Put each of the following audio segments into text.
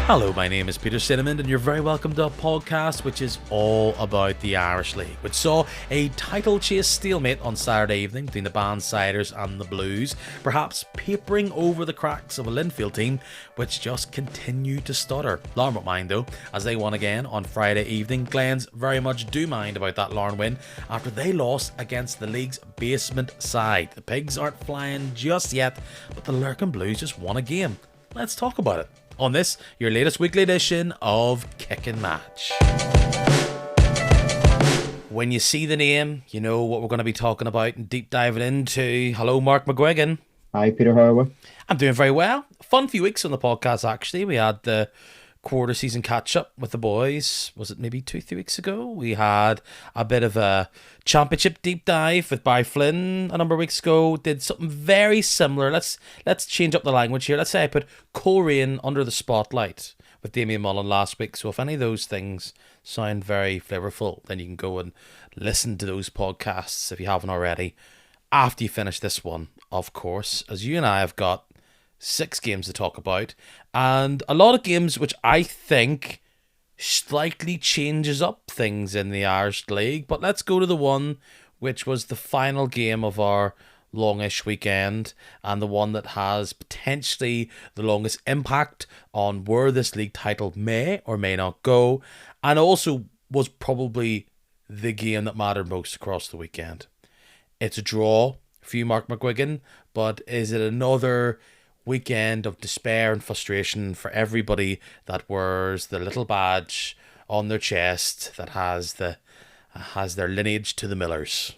Hello, my name is Peter Cinnamon, and you're very welcome to a podcast which is all about the Irish League, which saw a title chase stalemate on Saturday evening between the Bandsiders and the Blues, perhaps papering over the cracks of a Linfield team which just continue to stutter. Larne won't mind though, as they won again on Friday evening. Glens very much do mind about that Larne win after they lost against the league's basement side. The Pigs aren't flying just yet, but the Lurkin Blues just won a game. Let's talk about it on this, your latest weekly edition of Kick and Match. When you see the name, you know what we're going to be talking about and deep diving into. Hello, Mark McGuiggan. Hi, Peter. How are we? I'm doing very well. Fun few weeks on the podcast, actually. We had the quarter season catch up with the boys. Was it maybe 2-3 weeks ago? We had a bit of a championship deep dive with Barry Flynn a number of weeks ago. Did something very similar. Let's change up the language here. Let's say I put Coleraine under the spotlight with Damien Mullen last week. So if any of those things sound very flavourful, then you can go and listen to those podcasts if you haven't already after you finish this one, of course, as you and I have got 6 games to talk about, and a lot of games which I think slightly changes up things in the Irish League. But let's go to the one which was the final game of our longish weekend, and the one that has potentially the longest impact on where this league title may or may not go, and also was probably the game that mattered most across the weekend. It's a draw for you, Mark McGuiggan, but is it another weekend of despair and frustration for everybody that wears the little badge on their chest that has their lineage to the Millers?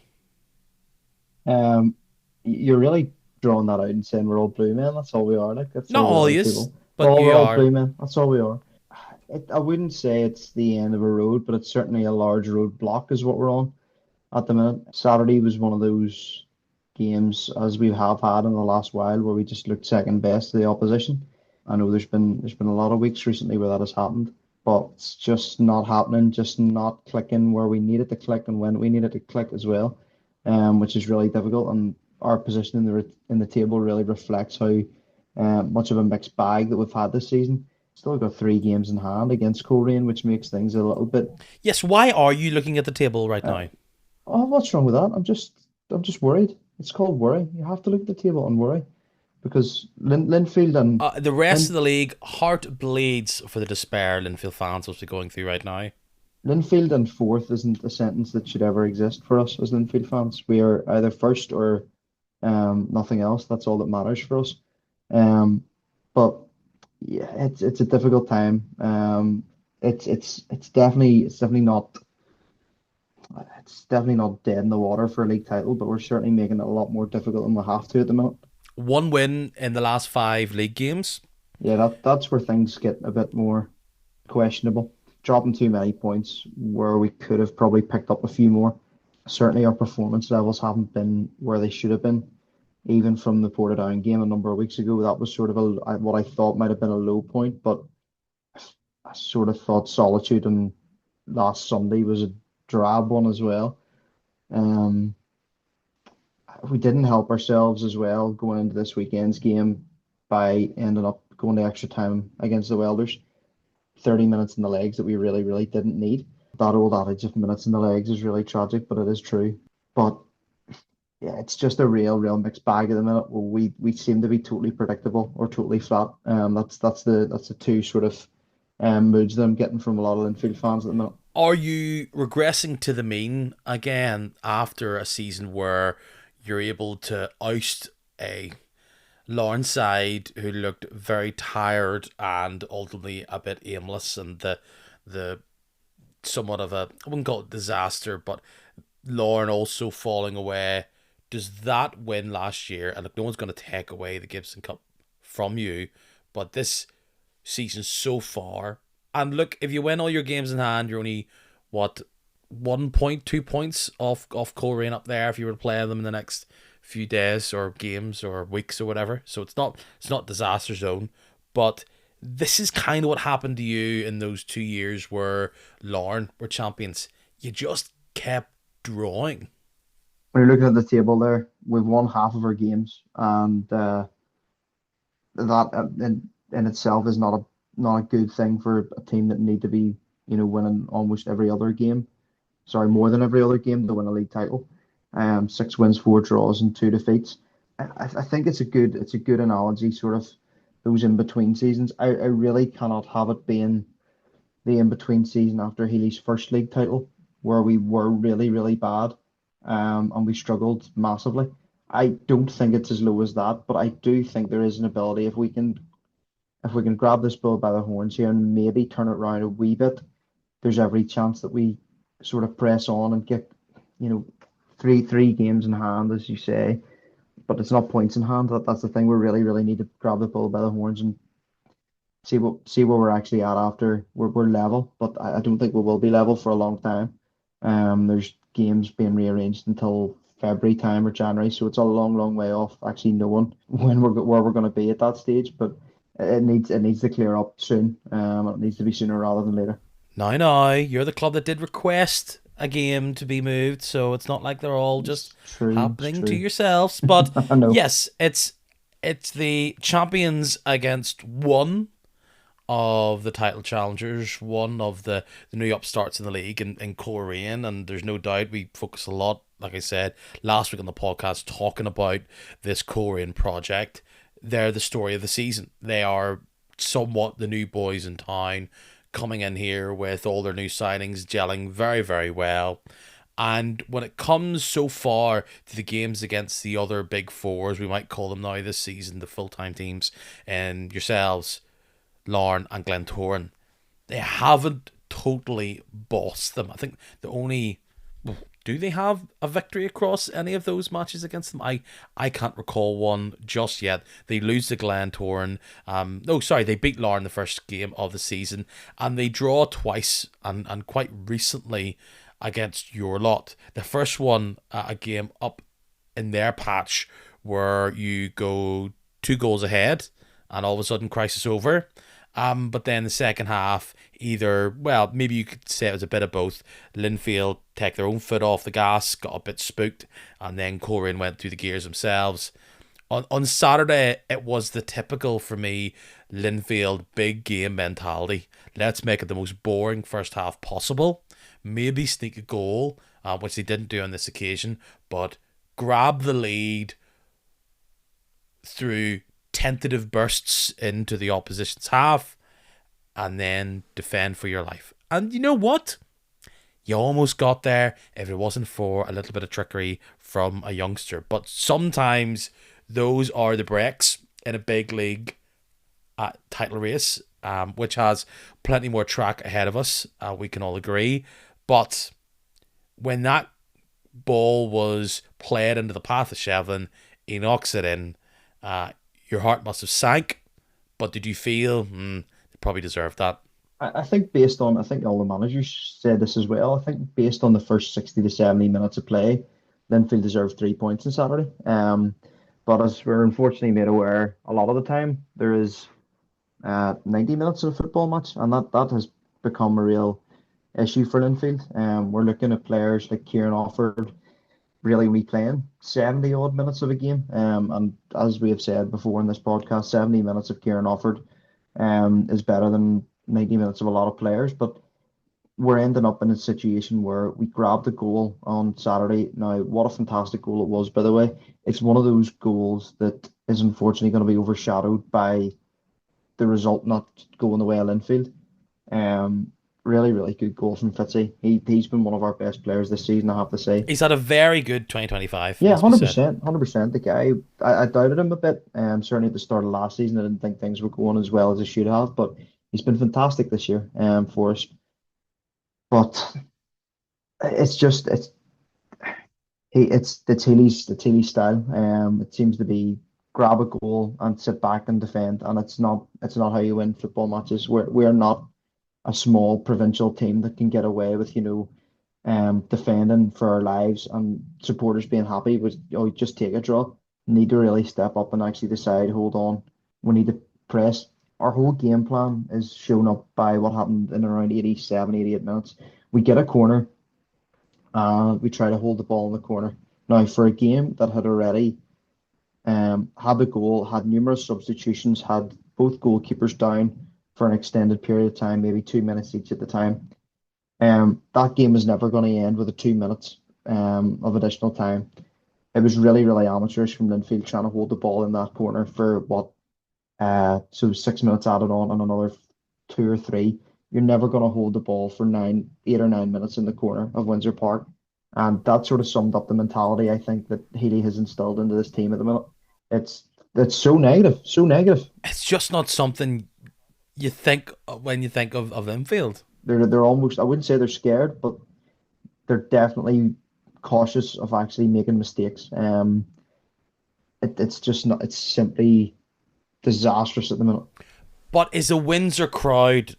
You're really drawing that out and saying we're all blue men. That's all we are. Like that's Not all all we are, yous, people. but Well, you we're all are. blue men. That's all we are. I wouldn't say it's the end of a road, but it's certainly a large road block is what we're on at the minute. Saturday was one of those games, as we have had in the last while, where we just looked second best to the opposition. I know there's been a lot of weeks recently where that has happened, but it's just not happening, just not clicking where we need it to click and when we need it to click as well, which is really difficult. And our position in the table really reflects how much of a mixed bag that we've had this season. Still got 3 games in hand against Coleraine, which makes things a little bit. Yes, why are you looking at the table right Uh, now? oh, what's wrong with that? I'm just worried. It's called worry. You have to look at the table and worry because Linfield and The rest of Lin, the league, heart bleeds for the despair Linfield fans must be going through right now. Linfield and fourth isn't a sentence that should ever exist for us as Linfield fans. We are either first or nothing else. That's all that matters for us. Um, but yeah, it's a difficult time. It's definitely not. It's definitely not dead in the water for a league title, but we're certainly making it a lot more difficult than we have to at the minute. One win in the last 5 league games. Yeah, that's where things get a bit more questionable. Dropping too many points where we could have probably picked up a few more. Certainly our performance levels haven't been where they should have been. Even from the Portadown game a number of weeks ago, that was sort of what I thought might have been a low point, but I sort of thought Solitude and last Sunday was a drab one as well. Um, we didn't help ourselves as well going into this weekend's game by ending up going to extra time against the Welders. 30 minutes in the legs that we really, really didn't need. That old adage of minutes in the legs is really tragic, but it is true. But yeah, it's just a real mixed bag at the minute. We seem to be totally predictable or totally flat. That's the two sort of moods that I'm getting from a lot of Linfield fans at the minute. Are you regressing to the mean again after a season where you're able to oust a Larne side who looked very tired and ultimately a bit aimless, and the somewhat of a, I wouldn't call it disaster, but Larne also falling away? Does that win last year, and look, no one's going to take away the Gibson Cup from you, but this season so far, and look, if you win all your games in hand, you're only, what, 1.2 points off Coleraine up there if you were to play them in the next few days or games or weeks or whatever. So it's not disaster zone, but this is kind of what happened to you in those 2 years where Larne were champions. You just kept drawing. When you're looking at the table there, we've won half of our games, and that in itself is not not a good thing for a team that need to be, winning almost every other game. Sorry, more than every other game to win a league title. 6 wins, 4 draws, and 2 defeats. I think it's a good analogy, sort of those in between seasons. I really cannot have it being the in between season after Healy's first league title, where we were really, really bad, and we struggled massively. I don't think it's as low as that, but I do think there is an ability if we can grab this bull by the horns here and maybe turn it around a wee bit. There's every chance that we sort of press on and get, you know, three games in hand, as you say. But it's not points in hand. That's the thing. We really, really need to grab the bull by the horns and see where we're actually at after we're level. But I don't think we will be level for a long time. There's games being rearranged until February time or January, so it's a long, long way off actually knowing where we're going to be at that stage. But it needs to clear up soon. It needs to be sooner rather than later. Now, you're the club that did request a game to be moved, so it's not like they're all It's just true. It's happening to true. yourselves. But I know. yes, it's the champions against one of the title challengers, one of the new upstarts in the league in Coleraine, and there's no doubt we focus a lot, like I said last week on the podcast, talking about this Coleraine project. They're the story of the season. They are somewhat the new boys in town, coming in here with all their new signings, gelling very, very well. And when it comes so far to the games against the other big fours, we might call them now this season, the full time teams, and yourselves, Larne and Glentoran, they haven't totally bossed them. I think the only, do they have a victory across any of those matches against them? I can't recall one just yet. They lose to Glentoran. No, sorry, they beat Larne the first game of the season, and they draw twice and quite recently against your lot. The first one, a game up in their patch where you go 2 goals ahead and all of a sudden crisis over. But then the second half, either, well, maybe you could say it was a bit of both. Linfield take their own foot off the gas, got a bit spooked, and then Coleraine went through the gears themselves. On Saturday, it was the typical, for me, Linfield big game mentality. Let's make it the most boring first half possible. Maybe sneak a goal, which they didn't do on this occasion, but grab the lead through tentative bursts into the opposition's half and then defend for your life. And you know what? You almost got there if it wasn't for a little bit of trickery from a youngster. But sometimes those are the breaks in a big league title race, which has plenty more track ahead of us. We can all agree. But when that ball was played into the path of Shevlin, he knocks it in. Your heart must have sank, but did you feel they probably deserved that? I think I think all the managers said this as well. I think based on the first 60 to 70 minutes of play, Linfield deserved 3 points on Saturday. But as we're unfortunately made aware, a lot of the time there is 90 minutes of a football match, and that has become a real issue for Linfield. We're looking at players like Kieran Offord really only playing 70 odd minutes of a game. And as we have said before in this podcast, 70 minutes of Kieran Offord is better than 90 minutes of a lot of players. But we're ending up in a situation where we grabbed a goal on Saturday. Now, what a fantastic goal it was, by the way. It's one of those goals that is unfortunately going to be overshadowed by the result not going the way of Linfield. Really, really good goal from Fitzy. He's been one of our best players this season, I have to say. He's had a very good 2025, Yeah, must be said. 100%, 100%. The guy, I doubted him a bit. Certainly at the start of last season, I didn't think things were going as well as they should have, but he's been fantastic this year, for us. But it's Healy's style. It seems to be grab a goal and sit back and defend, and it's not how you win football matches. We're not a small provincial team that can get away with, defending for our lives and supporters being happy with, oh, just take a draw. Need to really step up and actually decide, hold on, we need to press. Our whole game plan is shown up by what happened in around 87, 88 minutes. We get a corner, we try to hold the ball in the corner. Now, for a game that had already had the goal, had numerous substitutions, had both goalkeepers down, for an extended period of time, maybe 2 minutes each at the time. That game is never going to end with a 2 minutes of additional time. It was really, really amateurish from Linfield trying to hold the ball in that corner for what, so 6 minutes added on and another two or three. You're never going to hold the ball for 8 or 9 minutes in the corner of Windsor Park. And that sort of summed up the mentality I think that Healy has instilled into this team at the minute. It's it's so negative, so negative. It's just not something you think when you think of Linfield. They're almost, I wouldn't say they're scared, but they're definitely cautious of actually making mistakes. It's just not. It's simply disastrous at the minute. But is a Windsor crowd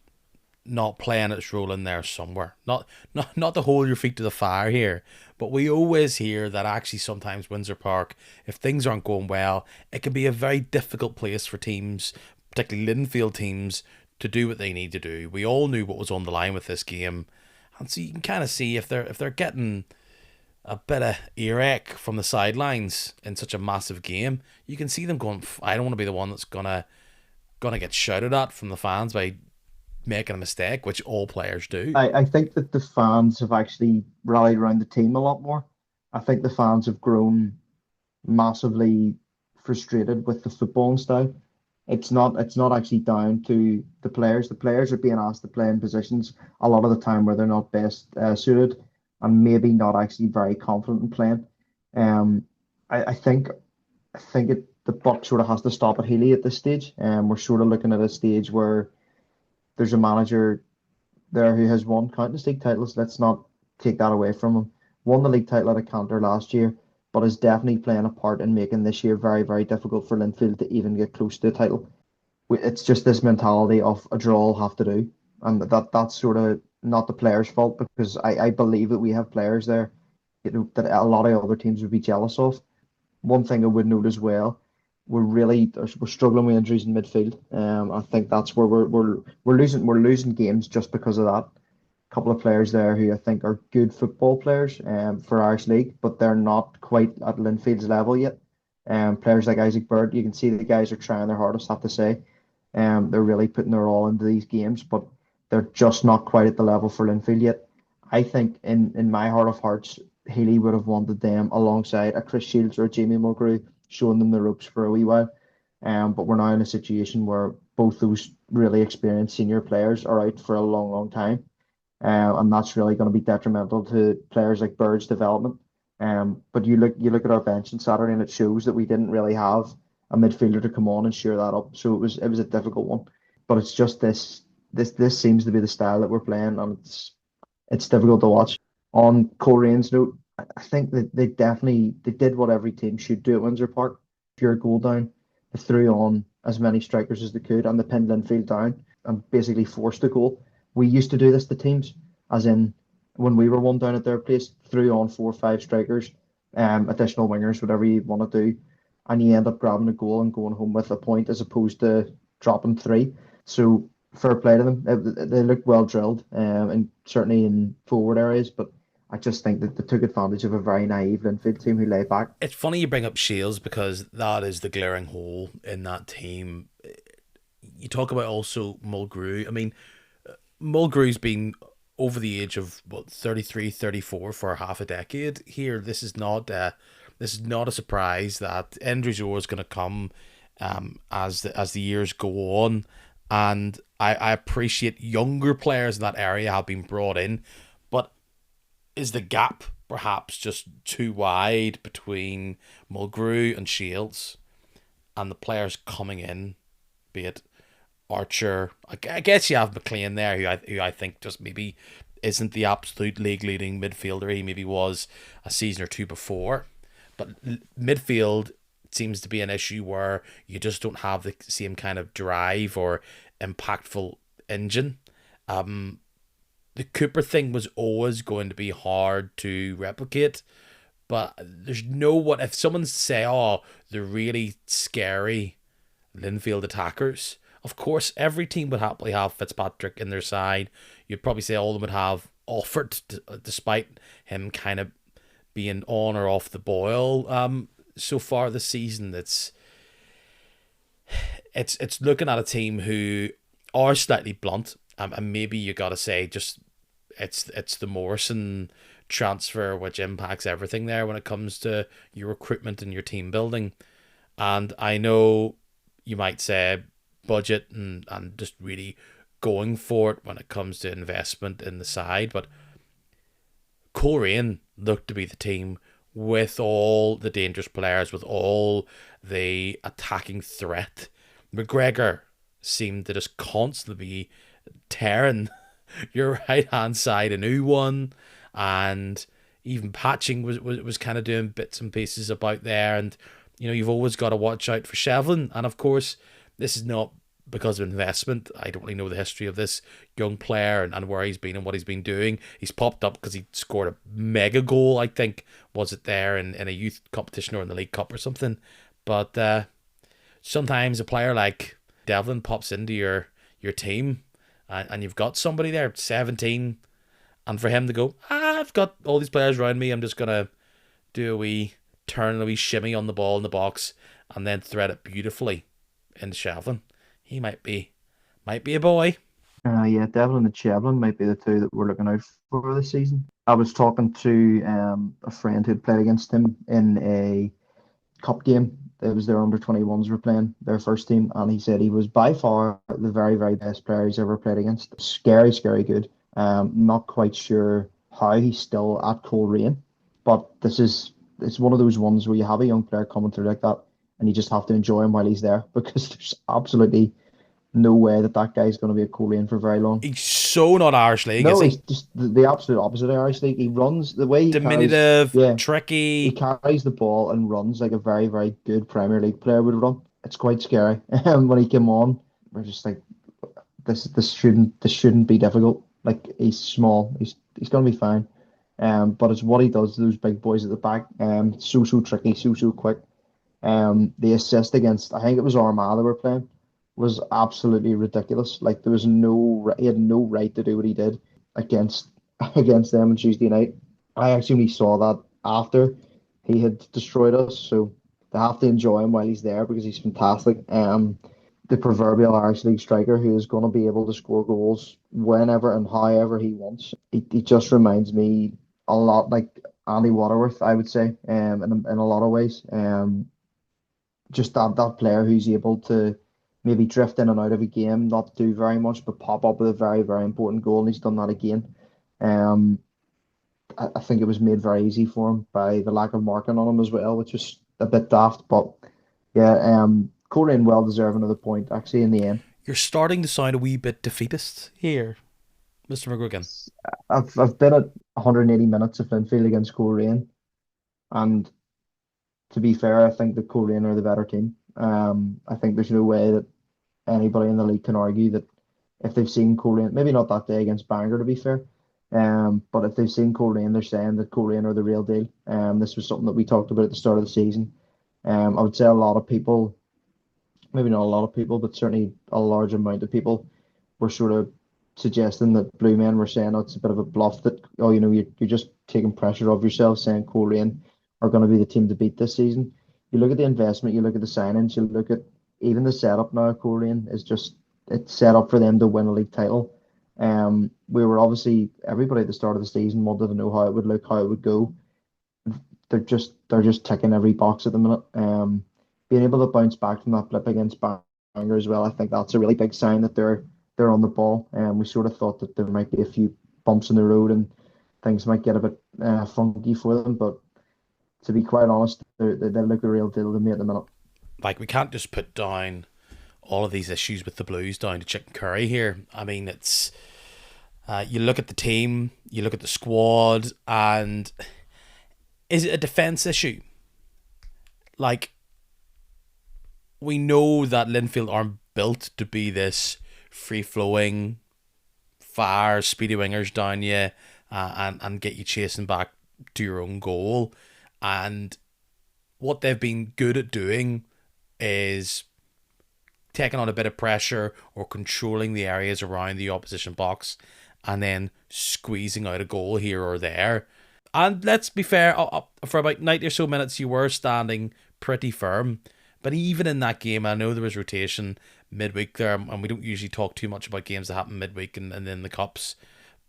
not playing its role in there somewhere? Not to hold your feet to the fire here, but we always hear that actually sometimes Windsor Park, if things aren't going well, it can be a very difficult place for teams, particularly Linfield teams, to do what they need to do. We all knew what was on the line with this game, and so you can kind of see if they're getting a bit of earache from the sidelines in such a massive game, you can see them going, I don't want to be the one that's gonna get shouted at from the fans by making a mistake, which all players do. I think that the fans have actually rallied around the team a lot more. I think the fans have grown massively frustrated with the footballing style. It's not actually down to the players. The players are being asked to play in positions a lot of the time where they're not best suited and maybe not actually very confident in playing. Um, I think the buck sort of has to stop at Healy at this stage. We're sort of looking at a stage where there's a manager there who has won countless league titles. Let's not take that away from him. Won the league title at a Canter last year, but is definitely playing a part in making this year very, very difficult for Linfield to even get close to the title. It's just this mentality of a draw will have to do, and that's sort of not the players' fault because I believe that we have players there, that a lot of other teams would be jealous of. One thing I would note as well, we're struggling with injuries in midfield. I think that's where we're losing games just because of that. A couple of players there who I think are good football players for Irish League, but they're not quite at Linfield's level yet. Players like Isaac Bird, you can see the guys are trying their hardest, I have to say. They're really putting their all into these games, but they're just not quite at the level for Linfield yet. I think in my heart of hearts, Healy would have wanted them alongside a Chris Shields or a Jamie Mulgrew, showing them the ropes for a wee while. But we're now in a situation where both those really experienced senior players are out for a long, long time. And that's really going to be detrimental to players like Bird's development. But you look at our bench on Saturday, and it shows that we didn't really have a midfielder to come on and shore that up. So it was a difficult one. But it's just this seems to be the style that we're playing, and it's difficult to watch. On Coleraine's note, I think that they did what every team should do at Windsor Park. If you're a goal down, they threw on as many strikers as they could, and they pinned Linfield down and basically forced a goal. We used to do this to teams, as in when we were one down at their place, threw on 4 or 5 strikers, additional wingers, whatever you want to do, and you end up grabbing a goal and going home with a point as opposed to dropping three. So fair play to them. They looked well drilled, and certainly in forward areas, but I just think that they took advantage of a very naive Linfield team who lay back. It's funny you bring up Shields because that is the glaring hole in that team. You talk about also Mulgrew. I mean, Mulgrew's been over the age of what 33, 34 for half a decade here. This is not a surprise that injuries are always going to come as the years go on, and I appreciate younger players in that area have been brought in, but is the gap perhaps just too wide between Mulgrew and Shields and the players coming in, be it Archer? I guess you have McLean there, who I think just maybe isn't the absolute league leading midfielder he maybe was a season or two before. But midfield seems to be an issue where you just don't have the same kind of drive or impactful engine. The Cooper thing was always going to be hard to replicate, but there's no one. If someone say, "Oh, they're really scary Linfield attackers," of course, every team would happily have Fitzpatrick in their side. You'd probably say all of them would have Alford, despite him kind of being on or off the boil. So far this season, it's looking at a team who are slightly blunt. And maybe you got to say just it's the Morrison transfer which impacts everything there when it comes to your recruitment and your team building. And I know you might say budget and just really going for it when it comes to investment in the side, but Coleraine looked to be the team with all the dangerous players, with all the attacking threat. McGuiggan seemed to just constantly be tearing your right hand side a new one, and even Patching was kind of doing bits and pieces about there. And you've always got to watch out for Shevlin, and of course this is not because of investment. I don't really know the history of this young player and where he's been and what he's been doing. He's popped up because he scored a mega goal, I think, was it there in a youth competition or in the League Cup or something. But sometimes a player like Devlin pops into your team, and you've got somebody there, 17, and for him to go, I've got all these players around me, I'm just going to do a wee turn, a wee shimmy on the ball in the box, and then thread it beautifully into Shevlin. He might be a boy. Yeah, Devlin and Shevlin might be the two that we're looking out for this season. I was talking to a friend who'd played against him in a cup game. It was their under 21s were playing their first team, and he said he was by far the very, very best player he's ever played against. Scary, scary good. Not quite sure how he's still at Coleraine, but it's one of those ones where you have a young player coming through like that, and you just have to enjoy him while he's there because there's absolutely no way that that guy's going to be at Coleraine for very long. He's so not Irish League, is No, he's he? just the absolute opposite of Irish League. He runs the way he carries, Diminutive, yeah, he tricky. carries the ball and runs like a very, very good Premier League player would run. It's quite scary. When he came on, we're just like, this shouldn't be difficult. Like he's small, he's gonna be fine. But it's what he does to those big boys at the back. So tricky, so quick. The assist against, I think it was Armagh they were playing, was absolutely ridiculous. Like there was he had no right to do what he did against against them on Tuesday night. I actually only saw that after he had destroyed us, so they have to enjoy him while he's there because he's fantastic. The proverbial Irish League striker who is going to be able to score goals whenever and however he wants. He just reminds me a lot like Andy Waterworth, I would say, in a lot of ways. Just that player who's able to maybe drift in and out of a game, not do very much, but pop up with a very, very important goal, and he's done that again. Um, I think it was made very easy for him by the lack of marking on him as well, which was a bit daft. But yeah, Coleraine well deserving of the point actually in the end. You're starting to sound a wee bit defeatist here, Mr. McGuiggan. I've been at 180 minutes of Linfield against Coleraine, and to be fair, I think that Coleraine are the better team. I think there's no way that anybody in the league can argue that if they've seen Coleraine, maybe not that day against Bangor to be fair, but if they've seen Coleraine, they're saying that Coleraine are the real deal. This was something that we talked about at the start of the season. I would say a lot of people, maybe not a lot of people, but certainly a large amount of people were sort of suggesting that Blue Men were saying, oh, it's a bit of a bluff that, oh, you're just taking pressure off yourself saying Coleraine are going to be the team to beat this season. You look at the investment, you look at the signings, you look at even the setup now. Coleraine is just it's set up for them to win a league title. We were obviously everybody at the start of the season wanted to know how it would look, how it would go. They're just ticking every box at the minute. Being able to bounce back from that blip against Bangor as well, I think that's a really big sign that they're on the ball. We sort of thought that there might be a few bumps in the road and things might get a bit funky for them, but to be quite honest, they look the real deal to me at the minute. Like, we can't just put down all of these issues with the Blues down to chicken curry here. I mean, it's you look at the team, you look at the squad, and is it a defence issue? Like, we know that Linfield aren't built to be this free-flowing, fire, speedy wingers down you and get you chasing back to your own goal. And what they've been good at doing is taking on a bit of pressure or controlling the areas around the opposition box and then squeezing out a goal here or there. And let's be fair, for about 90 or so minutes you were standing pretty firm. But even in that game, I know there was rotation, midweek there, and we don't usually talk too much about games that happen midweek and then the cups.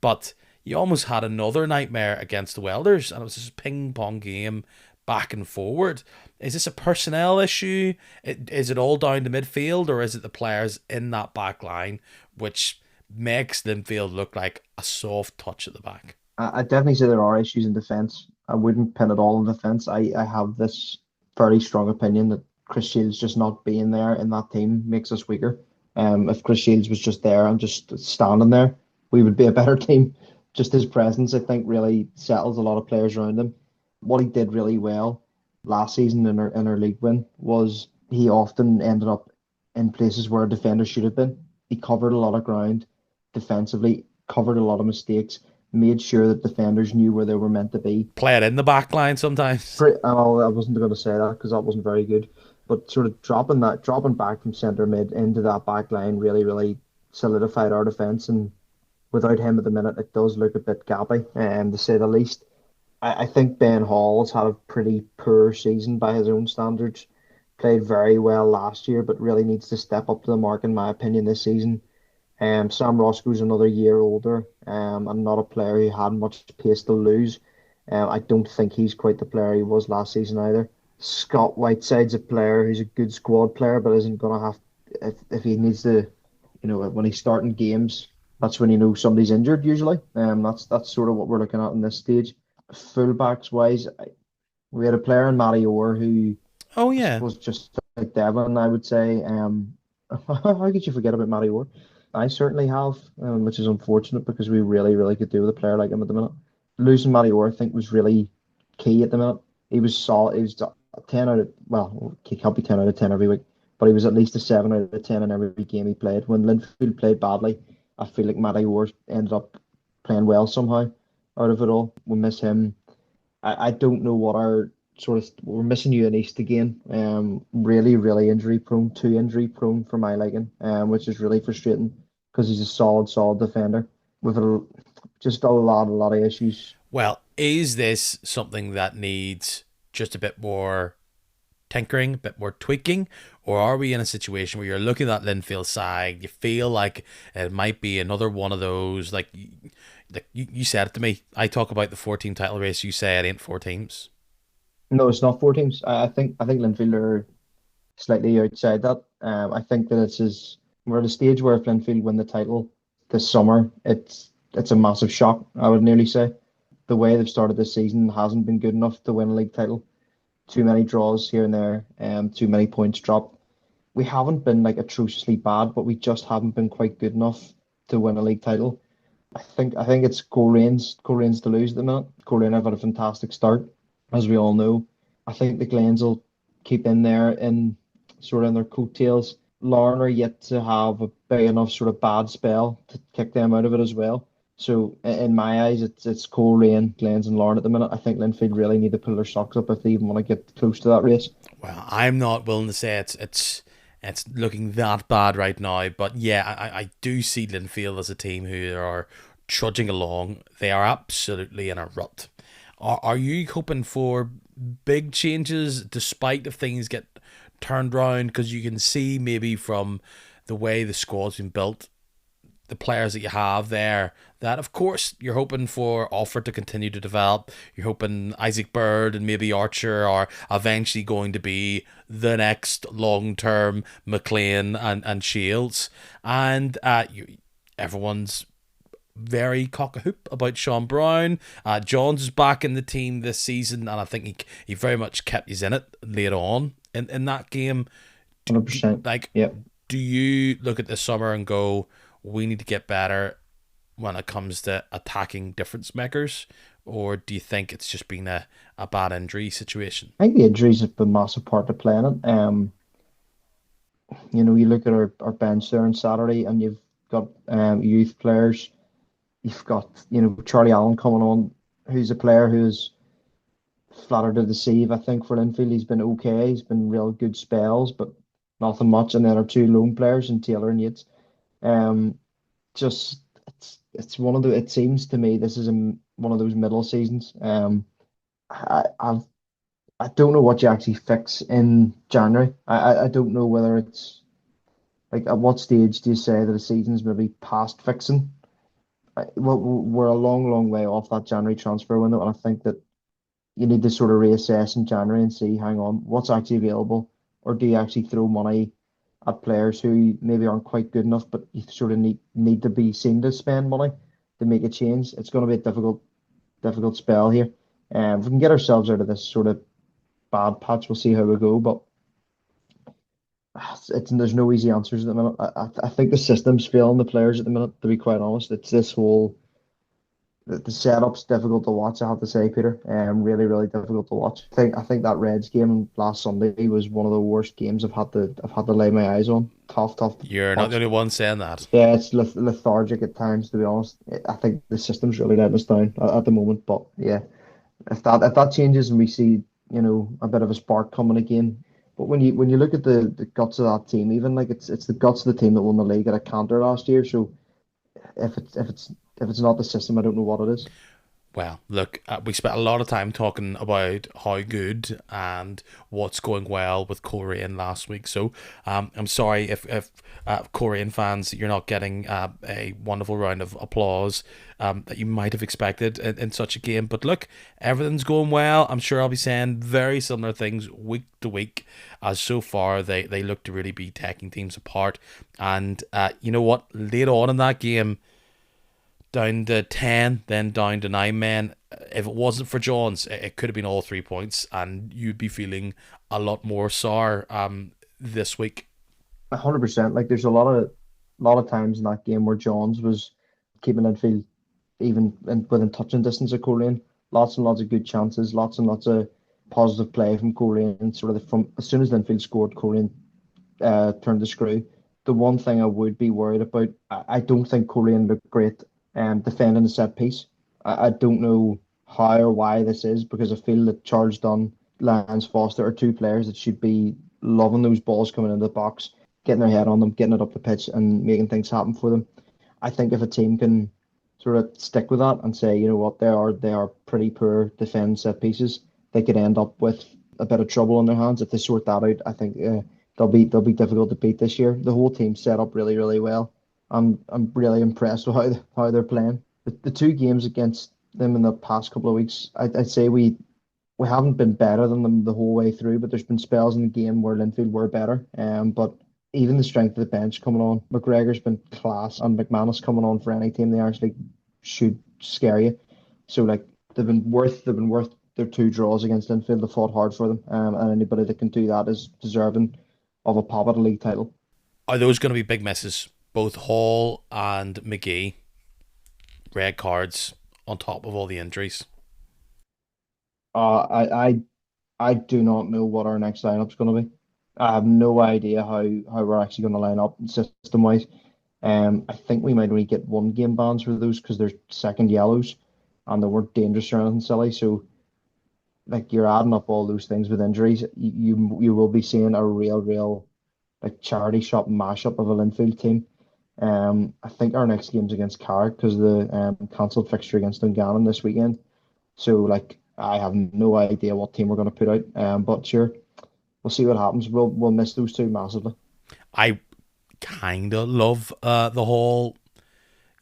But you almost had another nightmare against the Welders, and it was this ping pong game back and forward. Is this a personnel issue? Is it all down to midfield, or is it the players in that back line which makes Linfield look like a soft touch at the back? I definitely say there are issues in defence. I wouldn't pin it all on defence. I have this very strong opinion that Chris Shields just not being there in that team makes us weaker. If Chris Shields was just there and just standing there, we would be a better team. Just his presence, I think, really settles a lot of players around him. What he did really well last season in our league win was he often ended up in places where defenders should have been. He covered a lot of ground defensively, covered a lot of mistakes, made sure that defenders knew where they were meant to be. Play it in the back line sometimes. I wasn't going to say that because that wasn't very good, but sort of dropping back from centre mid into that back line really, really solidified our defence. And without him at the minute, it does look a bit gappy, to say the least. I think Ben Hall has had a pretty poor season by his own standards. Played very well last year, but really needs to step up to the mark, in my opinion, this season. Sam Roscoe's another year older, and not a player who had much pace to lose. I don't think he's quite the player he was last season either. Scott Whiteside's a player who's a good squad player, but isn't going to have, if he needs to, when he's starting games, that's when you know somebody's injured usually. That's sort of what we're looking at in this stage. Fullbacks wise, we had a player in Matty Orr who Oh I yeah. suppose just like Devon, I would say. How could you forget about Matty Orr? I certainly have, which is unfortunate because we really, really could do with a player like him at the minute. Losing Matty Orr, I think, was really key at the minute. He was solid. He was a 10 out of, well, he can't be 10 out of 10 every week, but he was at least a 7 out of 10 in every game he played. When Linfield played badly, I feel like Matty Orr ended up playing well somehow out of it all. We miss him. I don't know what our sort of, we're missing you in East again. Really, really injury prone, too injury prone for my liking, which is really frustrating because he's a solid, solid defender with just a lot of issues. Well, is this something that needs just a bit more tinkering, a bit more tweaking, or are we in a situation where you're looking at Linfield side, you feel like it might be another one of those, like you said it to me. I talk about the 14 title race. You say it ain't four teams. No, it's not four teams. I think Linfield are slightly outside that. I think that we're at a stage where if Linfield win the title this summer, it's a massive shock. I would nearly say the way they've started this season hasn't been good enough to win a league title. Too many draws here and there, too many points dropped. We haven't been like atrociously bad, but we just haven't been quite good enough to win a league title. I think it's Coleraines to lose at the minute. Coleraine have had a fantastic start, as we all know. I think the Glens will keep in there in sort of in their coattails. Larne are yet to have a big enough sort of bad spell to kick them out of it as well. So in my eyes, it's Coleraine, Glens, and Larne at the minute. I think Linfield really need to pull their socks up if they even want to get close to that race. Well, I'm not willing to say it's looking that bad right now, but yeah, I do see Linfield as a team who are trudging along. They are absolutely in a rut. Are you hoping for big changes despite if things get turned around? Because you can see maybe from the way the squad's been built, the players that you have there, that of course you're hoping for Alford to continue to develop. You're hoping Isaac Bird and maybe Archer are eventually going to be the next long term McLean and Shields. And everyone's very cock a hoop about Sean Brown. Johns is back in the team this season, and I think he very much kept his in it later on in that game. 100%. Like, Yep. do you look at this summer and go, we need to get better when it comes to attacking difference makers? Or do you think it's just been a bad injury situation? I think the injuries have been a massive part to playing it. You look at our bench there on Saturday and you've got youth players. You've got, Charlie Allen coming on, who's a player who's flattered to deceive, I think, for Linfield. He's been okay. He's been real good spells, but nothing much. And then our two lone players in Taylor and Yates. Um, just it's one of the. It seems to me this is one of those middle seasons. I've I don't know what you actually fix in January. I don't know whether it's Like, at what stage do you say that a season's maybe past fixing? Well, we're a long, long way off that January transfer window, and I think that you need to sort of reassess in January and see, hang on, what's actually available, or do you actually throw money at players who maybe aren't quite good enough, but you sort of need to be seen to spend money to make a change. It's going to be a difficult spell here, and if we can get ourselves out of this sort of bad patch, we'll see how we go. But there's no easy answers at the minute. I think the system's failing the players at the minute. To be quite honest, it's this whole the setup's difficult to watch. I have to say, Peter, really, really difficult to watch. I think that Reds game last Sunday was one of the worst games I've had to lay my eyes on. Tough to You're not the watch. only one saying that. Yeah, it's lethargic at times, to be honest. I think the system's really letting us down at the moment. But yeah, if that changes and we see, a bit of a spark coming again. But when you look at the guts of that team, even like it's the guts of the team that won the league at a canter last year. So if it's not the system, I don't know what it is. Well, look, we spent a lot of time talking about how good and what's going well with Coleraine last week. So I'm sorry if Coleraine fans, you're not getting a wonderful round of applause that you might have expected in such a game. But look, everything's going well. I'm sure I'll be saying very similar things week to week, as so far they look to really be taking teams apart. And you know what? Later on in that game, down to 10, then down to 9 men. If it wasn't for Johns, it could have been all 3 points, and you'd be feeling a lot more sour this week. 100%. Like, there's a lot of times in that game where Johns was keeping Linfield even within touching distance of Coleraine. Lots and lots of good chances, lots and lots of positive play from Coleraine. And sort of from as soon as Linfield scored, Coleraine turned the screw. The one thing I would be worried about, I don't think Coleraine looked great defending the set piece. I don't know how or why this is, because I feel that Charles Dunn, Lance Foster are two players that should be loving those balls coming into the box, getting their head on them, getting it up the pitch, and making things happen for them. I think if a team can sort of stick with that and say, you know what, they are pretty poor defending set pieces, they could end up with a bit of trouble on their hands if they sort that out. I think they'll be difficult to beat this year. The whole team's set up really, really well. I'm really impressed with how they're playing. The two games against them in the past couple of weeks, I'd say we haven't been better than them the whole way through, but there's been spells in the game where Linfield were better. But even the strength of the bench coming on, McGregor's been class, and McManus coming on for any team, they actually should scare you. So like they've been worth their two draws against Linfield. They fought hard for them, and anybody that can do that is deserving of a pop at a league title. Are those going to be big misses? Both Hall and McGee, red cards on top of all the injuries. I do not know what our next lineup's going to be. I have no idea how we're actually going to line up system wise. I think we might only get one game bans for those because they're second yellows and they weren't dangerous or anything silly. So like, you're adding up all those things with injuries, you will be seeing a real like charity shop mashup of a Linfield team. I think our next game's against Carrick because the cancelled fixture against Dungannon this weekend. So like, I have no idea what team we're going to put out. But sure, we'll see what happens. We'll miss those two massively. I kind of love the whole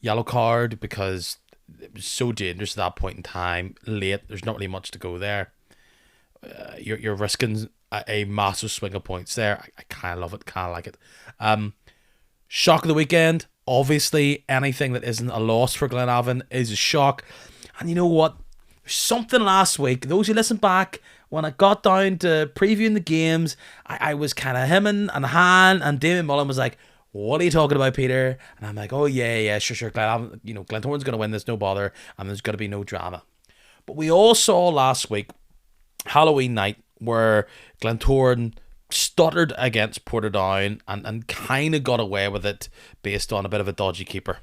yellow card because it was so dangerous at that point in time. Late, there's not really much to go there. You're risking a massive swing of points there. I kind of love it, kind of like it. Shock of the weekend. Obviously, anything that isn't a loss for Glenavon is a shock. And you know what? There's something last week. Those who listen back, when I got down to previewing the games, I was kind of hemming and Han, and David Mullen was like, "What are you talking about, Peter?" And I'm like, "Oh yeah, sure, Glenavon, Glentoran's going to win this, no bother, and there's going to be no drama." But we all saw last week, Halloween night, where Glentoran stuttered against Portadown and kind of got away with it based on a bit of a dodgy keeper.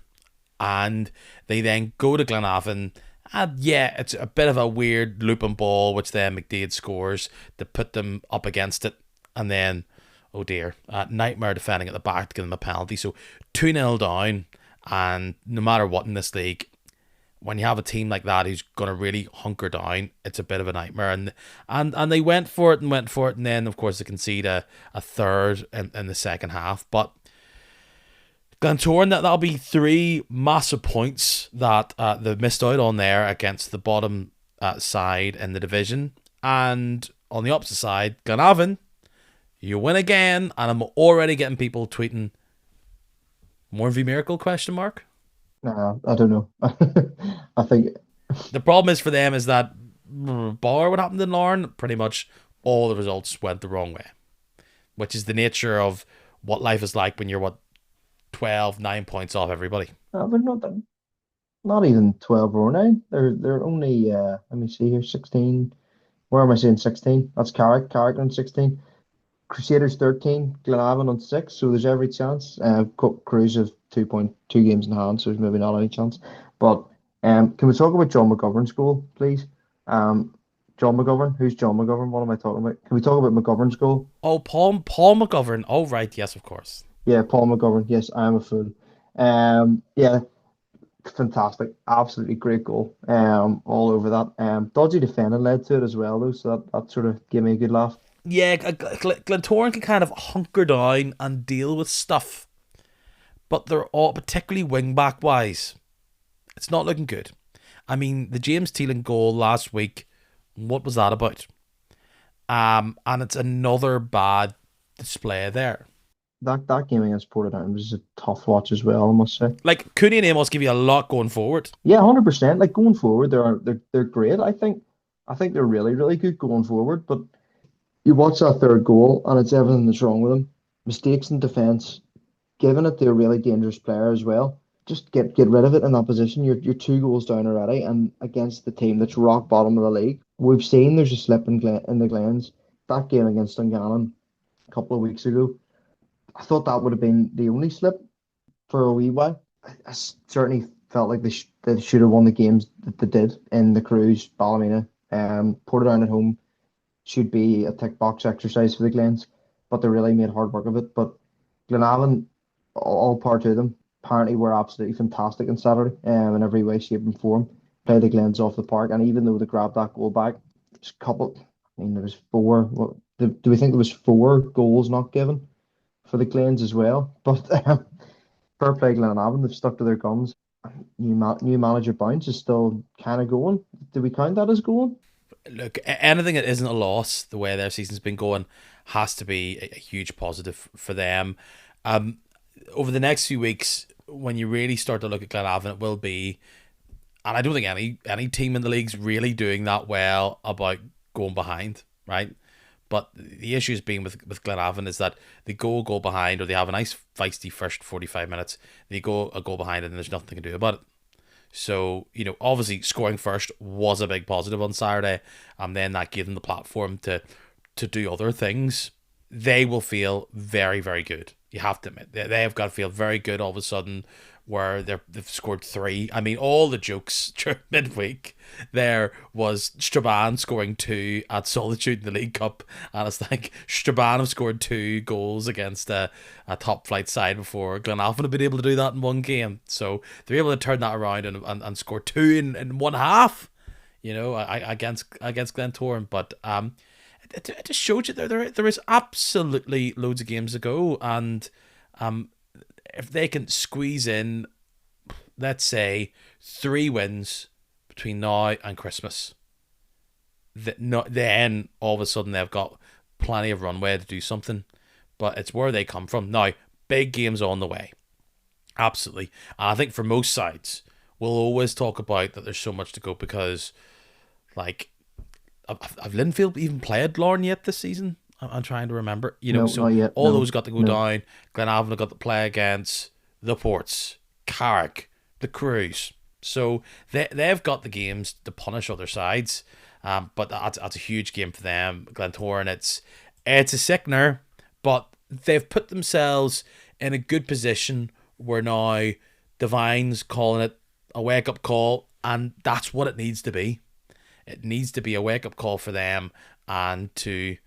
And they then go to Glenavon. And yeah, it's a bit of a weird looping ball, which then McDade scores to put them up against it. And then, oh dear, nightmare defending at the back to give them a penalty. So 2-0 down. And no matter what in this league, when you have a team like that who's going to really hunker down, it's a bit of a nightmare. And they went for it. And then, of course, they concede a third in the second half. But Glentoran, that'll be 3 massive points that they've missed out on there against the bottom side in the division. And on the opposite side, Glenavon, you win again, and I'm already getting people tweeting, Mornview Miracle, question mark? I don't know. I think The problem is for them is that, bar what happened in Larne, pretty much all the results went the wrong way. Which is the nature of what life is like when you're, 9 points off everybody. but not even 12 or 9. They're only let me see here, 16. Where am I saying 16? That's Carrick on 16. Crusaders 13, Glenavon on 6, so there's every chance. Cruise have 2.2 games in hand, so there's maybe not any chance. But can we talk about John McGovern's goal, please? John McGovern? Who's John McGovern? What am I talking about? Can we talk about McGovern's goal? Oh, Paul McGovern. Oh, right. Yes, of course. Yeah, Paul McGovern. Yes, I am a fool. Yeah, fantastic. Absolutely great goal. All over that. Dodgy defending led to it as well, though, so that sort of gave me a good laugh. Yeah, Glentoran can kind of hunker down and deal with stuff, but they're all, particularly wing back wise, it's not looking good. I mean, the James Teelan goal last week, what was that about? And it's another bad display there. That game against Portadown was a tough watch as well, I must say. Like, Cooney and Amos give you a lot going forward. Yeah, 100%. Like going forward, they're great. I think they're really, really good going forward. But you watch that third goal, and it's everything that's wrong with them. Mistakes in defence, giving it to a really dangerous player as well. Just get rid of it in that position. You're 2 goals down already, and against the team that's rock bottom of the league. We've seen there's a slip in the Glens. That game against Dungannon a couple of weeks ago, I thought that would have been the only slip for a wee while. I certainly felt like they should have won the games that they did in the Cruise, Ballymena. Portadown at home should be a tick box exercise for the Glens, but they really made hard work of it. But Glenavon, all power to them. Apparently, were absolutely fantastic on Saturday, in every way, shape, and form. Played the Glens off the park, and even though they grabbed that goal back, there's a couple. I mean, there was 4. Do we think there was 4 goals not given for the Glens as well? But fair play, Glenavon. They've stuck to their guns. New manager Bounce is still kind of going. Do we count that as going? Look, anything that isn't a loss, the way their season's been going, has to be a huge positive for them. Over the next few weeks, when you really start to look at Glenavon, it will be, and I don't think any team in the league's really doing that well about going behind, right? But the issue has been with Glenavon is that they go a goal behind, or they have a nice feisty first 45 minutes, they go a goal behind, and there's nothing they can do about it. So, obviously scoring first was a big positive on Saturday, and then that gave them the platform to do other things. They will feel very, very good. You have to admit, they have got to feel very good all of a sudden, where they've scored 3. I mean, all the jokes during midweek there was Strabane scoring 2 at Solitude in the League Cup, and it's like Strabane have scored 2 goals against a top flight side before. Glenavon have been able to do that in one game, so they're able to turn that around and score 2 in one half, against Glentoran. But it just showed you there is absolutely loads of games to go, and if they can squeeze in, let's say, 3 wins between now and Christmas, then all of a sudden they've got plenty of runway to do something. But it's where they come from. Now, big games on the way. Absolutely. And I think for most sides, we'll always talk about that there's so much to go because, like, have Linfield even played Larne yet this season? I'm trying to remember. No, so not yet. all No. those got to go down. Glenavon have got to play against the Ports, Carrick, the Cruise. So they've got the games to punish other sides. But that's a huge game for them. Glentoran, it's a sickener, but they've put themselves in a good position where now Divine's calling it a wake-up call, and that's what it needs to be. It needs to be a wake-up call for them, and to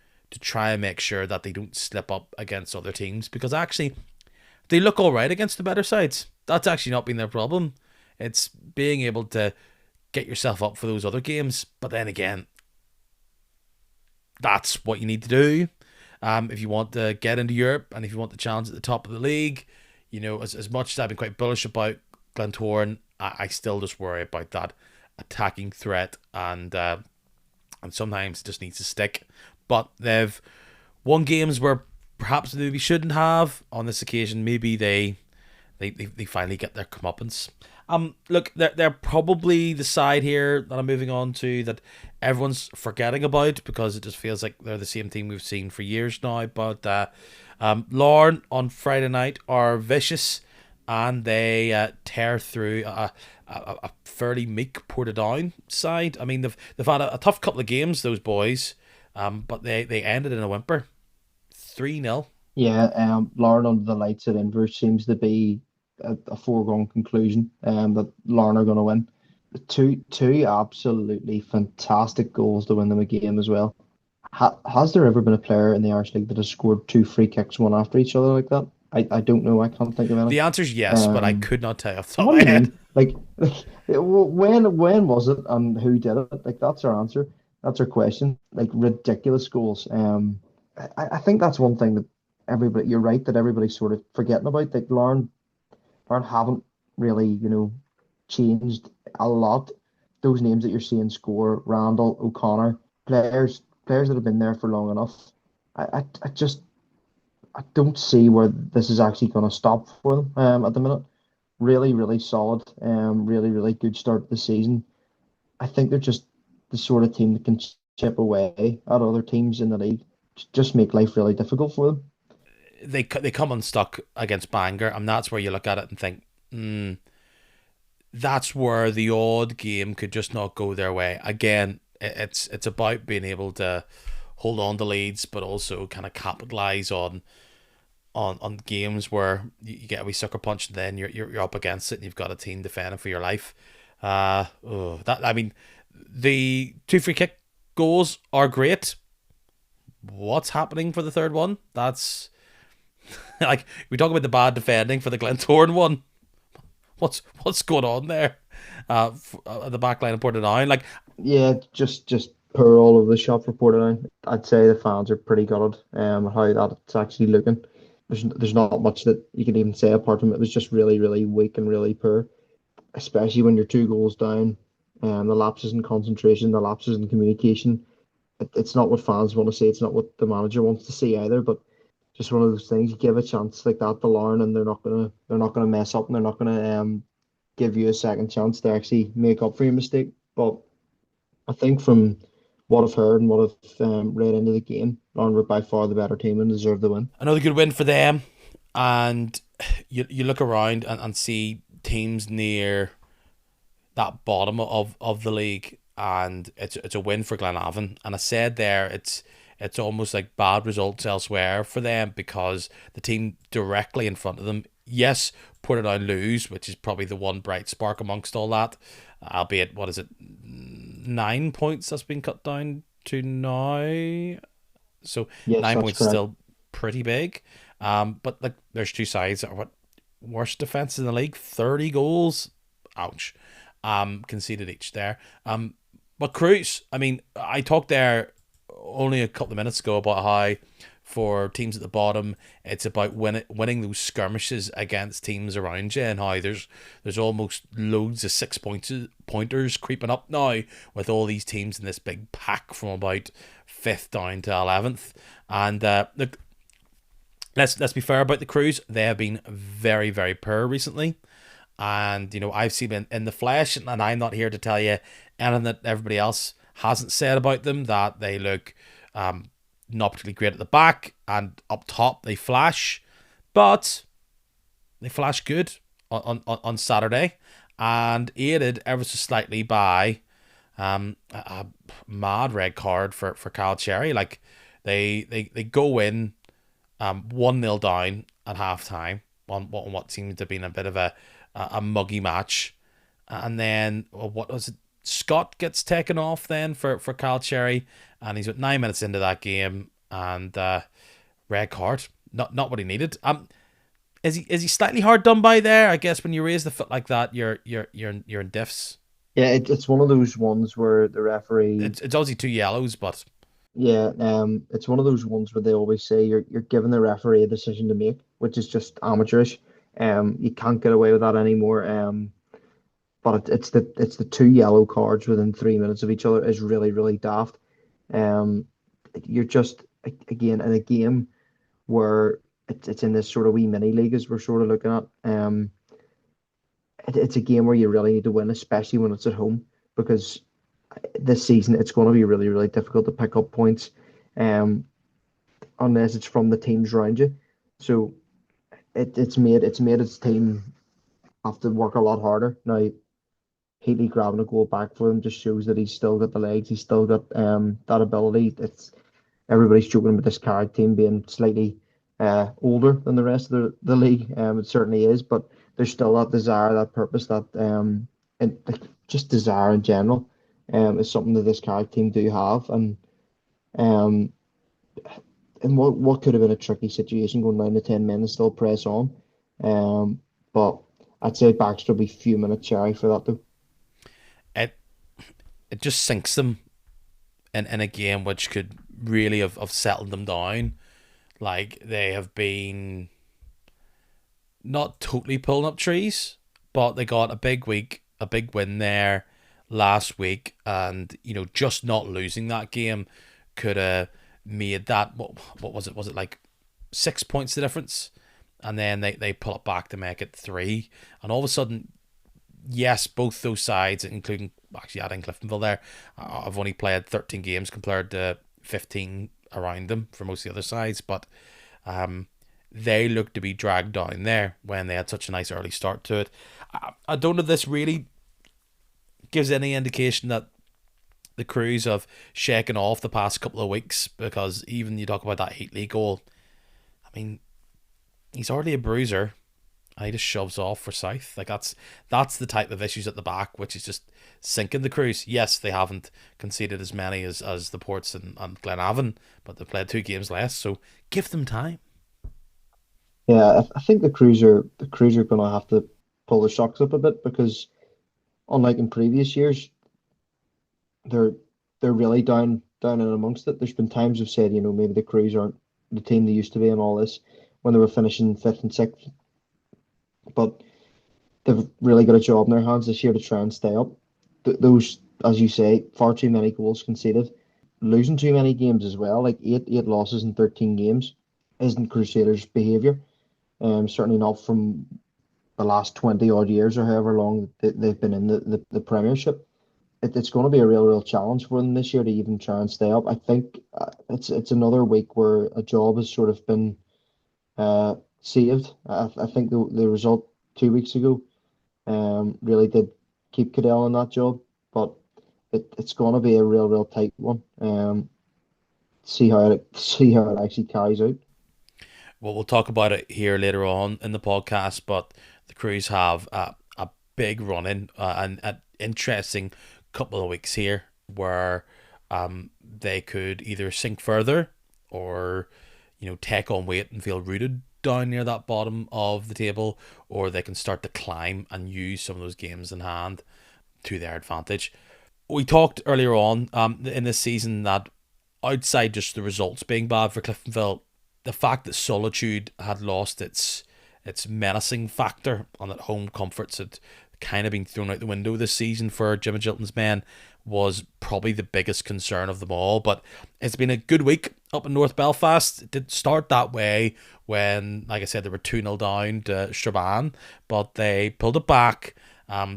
try and make sure that they don't slip up against other teams, because actually they look all right against the better sides. That's actually not been their problem. It's being able to get yourself up for those other games. But then again, that's what you need to do. If you want to get into Europe, and if you want to challenge at the top of the league, as much as I've been quite bullish about Glentoran, I still just worry about that attacking threat, and sometimes it just needs to stick. But they've won games where perhaps they maybe shouldn't have. On this occasion, maybe they finally get their comeuppance. Look, they're probably the side here that I'm moving on to that everyone's forgetting about because it just feels like they're the same team we've seen for years now. But Larne on Friday night are vicious, and they tear through a fairly meek Portadown side. I mean, they've had a tough couple of games, those boys, but they ended in a whimper, 3-0. Yeah, Larne under the lights at Inver seems to be a foregone conclusion. That Larne are going to win. Two absolutely fantastic goals to win them a game as well. Has there ever been a player in the Irish League that has scored two free kicks one after each other like that? I don't know. I can't think of any. The answer's yes, but I could not tell you off the top What of do my you head. mean? When was it and who did it? Like that's our answer. That's our question. Like ridiculous goals. I think that's one thing that everybody. You're right that everybody's sort of forgetting about. Like Larne haven't really changed a lot. Those names that you're seeing score, Randall, O'Connor, players that have been there for long enough. I just I don't see where this is actually going to stop for them at the minute. Really, really solid. Really, really good start to the season. I think they're just the sort of team that can chip away at other teams in the league, just make life really difficult for them. They come unstuck against Bangor, and that's where you look at it and think, that's where the odd game could just not go their way. Again, it's about being able to hold on to leads, but also kind of capitalize on games where you get a wee sucker punch, and then you're up against it, and you've got a team defending for your life. That I mean, the two free kick goals are great. What's happening for the third one? That's like we talk about the bad defending for the Glentoran one. What's going on there? The back line of Portadown, like Yeah, just poor all over the shop for Portadown. I'd say the fans are pretty gutted how that's actually looking. There's not much that you can even say apart from it was just really, really weak and really poor, especially when you're two goals down. The lapses in concentration, the lapses in communication. It's not what fans want to see. It's not what the manager wants to see either. But just one of those things. You give a chance like that to Lauren, and they're not gonna mess up, and they're not gonna give you a second chance to actually make up for your mistake. But I think from what I've heard and what I've read into the game, Lauren were by far the better team and deserved the win. another good win for them. And you look around and see teams near that bottom of the league, and it's a win for Glenavon. And I said there, it's almost like bad results elsewhere for them because the team directly in front of them, yes, Portadown lose, which is probably the one bright spark amongst all that. Albeit, what is it, 9 points that's been cut down to now. So Yes, nine that's points is correct. still pretty big. But like there's two sides that are what worst defense in the league, 30 goals. Ouch. Conceded each there. But Cruz, I mean, I talked there only a couple of minutes ago about how for teams at the bottom, it's about winning those skirmishes against teams around you, and how there's almost loads of pointers creeping up now with all these teams in this big pack from about fifth down to 11th. And look, let's be fair about the Crews. They have been very, very poor recently, and I've seen them in the flesh, and I'm not here to tell you anything that everybody else hasn't said about them. That they look not particularly great at the back, and up top they flash, but they flash good on Saturday, and aided ever so slightly by a mad red card for Kyle Cherry. Like they go in 1-0 down at half time on what seemed to have been a bit of a muggy match. And then, well, what was it? Scott gets taken off then for Kyle Cherry, and he's at 9 minutes into that game, and red card. Not what he needed. Is he slightly hard done by there? I guess when you raise the foot like that, you're in diffs. Yeah, it's one of those ones where the referee, It's obviously two yellows, but yeah, it's one of those ones where they always say you're giving the referee a decision to make, which is just amateurish. You can't get away with that anymore. But it's the two yellow cards within 3 minutes of each other is really, really daft. Um, you're just again in a game where it's in this sort of wee mini league as we're sort of looking at. It's a game where you really need to win, especially when it's at home, because this season it's going to be really, really difficult to pick up points, um, unless it's from the teams around you. So it's made its team have to work a lot harder now. Heatley grabbing a goal back for him just shows that he's still got the legs. He's still got that ability. It's everybody's joking about this Carrick team being slightly older than the rest of the league. It certainly is, but there's still that desire, that purpose, that and like, just desire in general is something that this Carrick team do have. Um, and what could have been a tricky situation going down to 10 men and still press on. But I'd say Baxter will be few minutes shy for that though. It it just sinks them in a game which could really have settled them down. Like they have been not totally pulling up trees, but they got a big week, a big win there last week, and just not losing that game could have made that what was it? Was it like 6 points the difference? And then they pull it back to make it three, and all of a sudden, yes, both those sides, including actually adding Cliftonville there, I've only played 13 games compared to 15 around them for most of the other sides, but um, they look to be dragged down there when they had such a nice early start to it. I don't know if this really gives any indication that the Crews have shaken off the past couple of weeks, because even you talk about that Heatley goal, I mean, he's already a bruiser. He just shoves off for South. Like that's the type of issues at the back, which is just sinking the Crews. Yes, they haven't conceded as many as the Ports and Glenavon, but they've played 2 games less, so give them time. Yeah, I think the Cruiser going to have to pull the shocks up a bit because unlike in previous years, they're they're really down and amongst it. There's been times I've said, maybe the Crews aren't the team they used to be and all this when they were finishing fifth and sixth, but they've really got a job in their hands this year to try and stay up. Those, as you say, far too many goals conceded, losing too many games as well, like eight losses in 13 games, isn't Crusaders' behaviour. Certainly not from the last 20 odd years or however long they've been in the Premiership. It's going to be a real challenge for them this year to even try and stay up. I think it's another week where a job has sort of been saved. I think the result 2 weeks ago really did keep Cadell in that job, but it's going to be a real tight one. See how it actually carries out. Well, we'll talk about it here later on in the podcast, but the Crews have a big run in and an interesting couple of weeks here where they could either sink further or take on weight and feel rooted down near that bottom of the table, or they can start to climb and use some of those games in hand to their advantage. We talked earlier on in this season that outside just the results being bad for Cliftonville, the fact that Solitude had lost its menacing factor and that home comforts had kind of been thrown out the window this season for Jim and Chilton's men was probably the biggest concern of them all. But it's been a good week up in North Belfast. It did start that way when, like I said, they were 2-0 down to Strabane, but they pulled it back.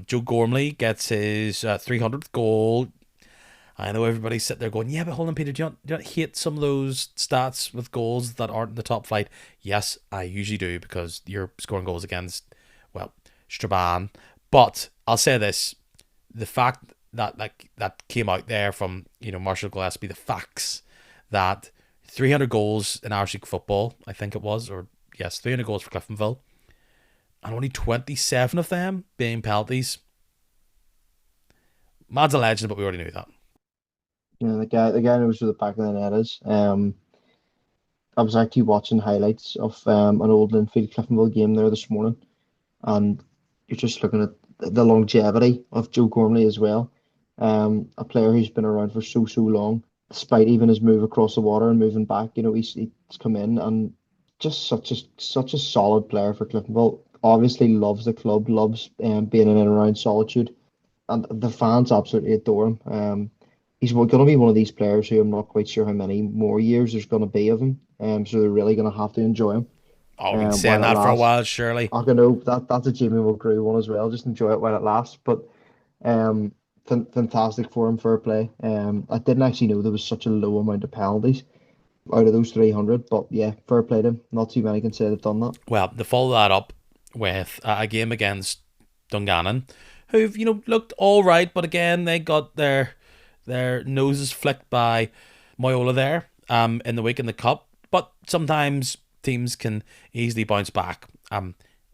Joe Gormley gets his 300th goal. I know everybody's sitting there going, yeah, but hold on, Peter, do you not hate some of those stats with goals that aren't in the top flight? Yes, I usually do, because you're scoring goals against, well, Strabane. But I'll say this, the fact that that came out there from, Marshall Gillespie, the facts that 300 goals in Irish League football, I think it was, or yes, 300 goals for Cliftonville, and only 27 of them being penalties. Man's a legend, but we already knew that. The guy knows where the back of the net is. I was actually watching highlights of an old Linfield Cliftonville game there this morning, and you're just looking at the longevity of Joe Gormley as well. A player who's been around for so long, despite even his move across the water and moving back. He's come in and just such a solid player for Cliftonville. obviously loves the club, loves being in and around Solitude, and the fans absolutely adore him. He's going to be one of these players who I'm not quite sure how many more years there's going to be of him. So they're really going to have to enjoy him Oh, we've been saying while it that for a lasts. while, surely. I can know that's a Jamie McGrew one as well. Just enjoy it while it lasts. But um, fantastic for him, fair play. I didn't actually know there was such a low amount of penalties out of those 300, but yeah, fair play to him. Not too many can say they've done that. Well, they follow that up with a game against Dungannon, who've looked all right, but again they got their noses flicked by Moyola there in the week in the cup. But sometimes teams can easily bounce back.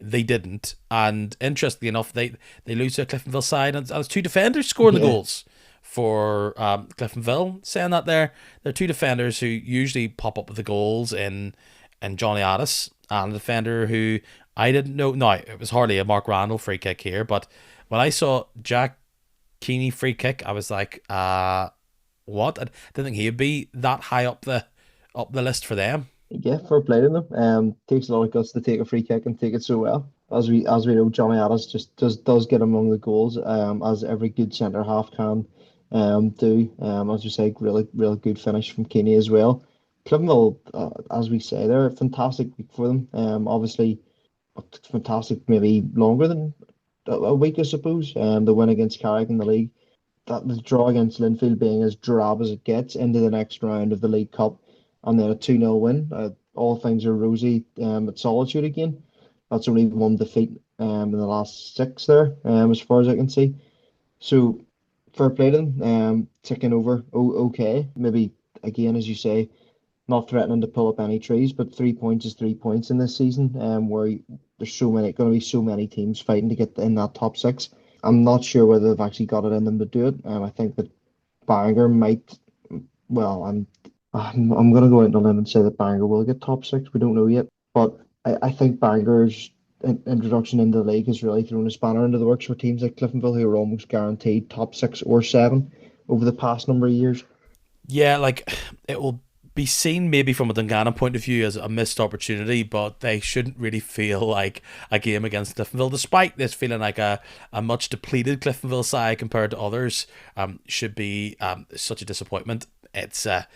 They didn't, and interestingly enough, they lose to a Cliftonville side, and it's two defenders scoring the Yeah, goals for Cliftonville. Saying that they're two defenders who usually pop up with the goals in Johnny Addis, and a defender who I didn't know. No, it was hardly a Mark Randall free kick here, but when I saw Jack Keeney free kick, I was like, what? I didn't think he'd be that high up the list for them. yeah, fair play to them. Takes a lot of guts to take a free kick and take it so well. As we know, Johnny Addis just does get among the goals, as every good centre half can do. As you say, really good finish from Kenny as well. Cliftonville, as we say, they're a fantastic week for them. Obviously, fantastic, maybe longer than a week, I suppose. The win against Carrick in the league, that the draw against Linfield being as drab as it gets into the next round of the League Cup, and then a 2-0 win. All things are rosy at Solitude again. That's only one defeat in the last six there, as far as I can see. So fair play to them. Ticking over okay. Maybe again, as you say, not threatening to pull up any trees, but 3 points is 3 points in this season, where there's going to be so many teams fighting to get in that top six. I'm not sure whether they've actually got it in them to do it. I think that Bangor might. Well, I'm going to go out on a limb and say that Bangor will get top six. We don't know yet, but I think Bangor's introduction into the league has really thrown a spanner into the works for teams like Cliftonville, who are almost guaranteed top six or seven over the past number of years. Yeah, like it will be seen maybe from a Dungannon point of view as a missed opportunity, but they shouldn't really feel like a game against Cliftonville, despite this feeling like a much depleted Cliftonville side compared to others. Should be such a disappointment. It's a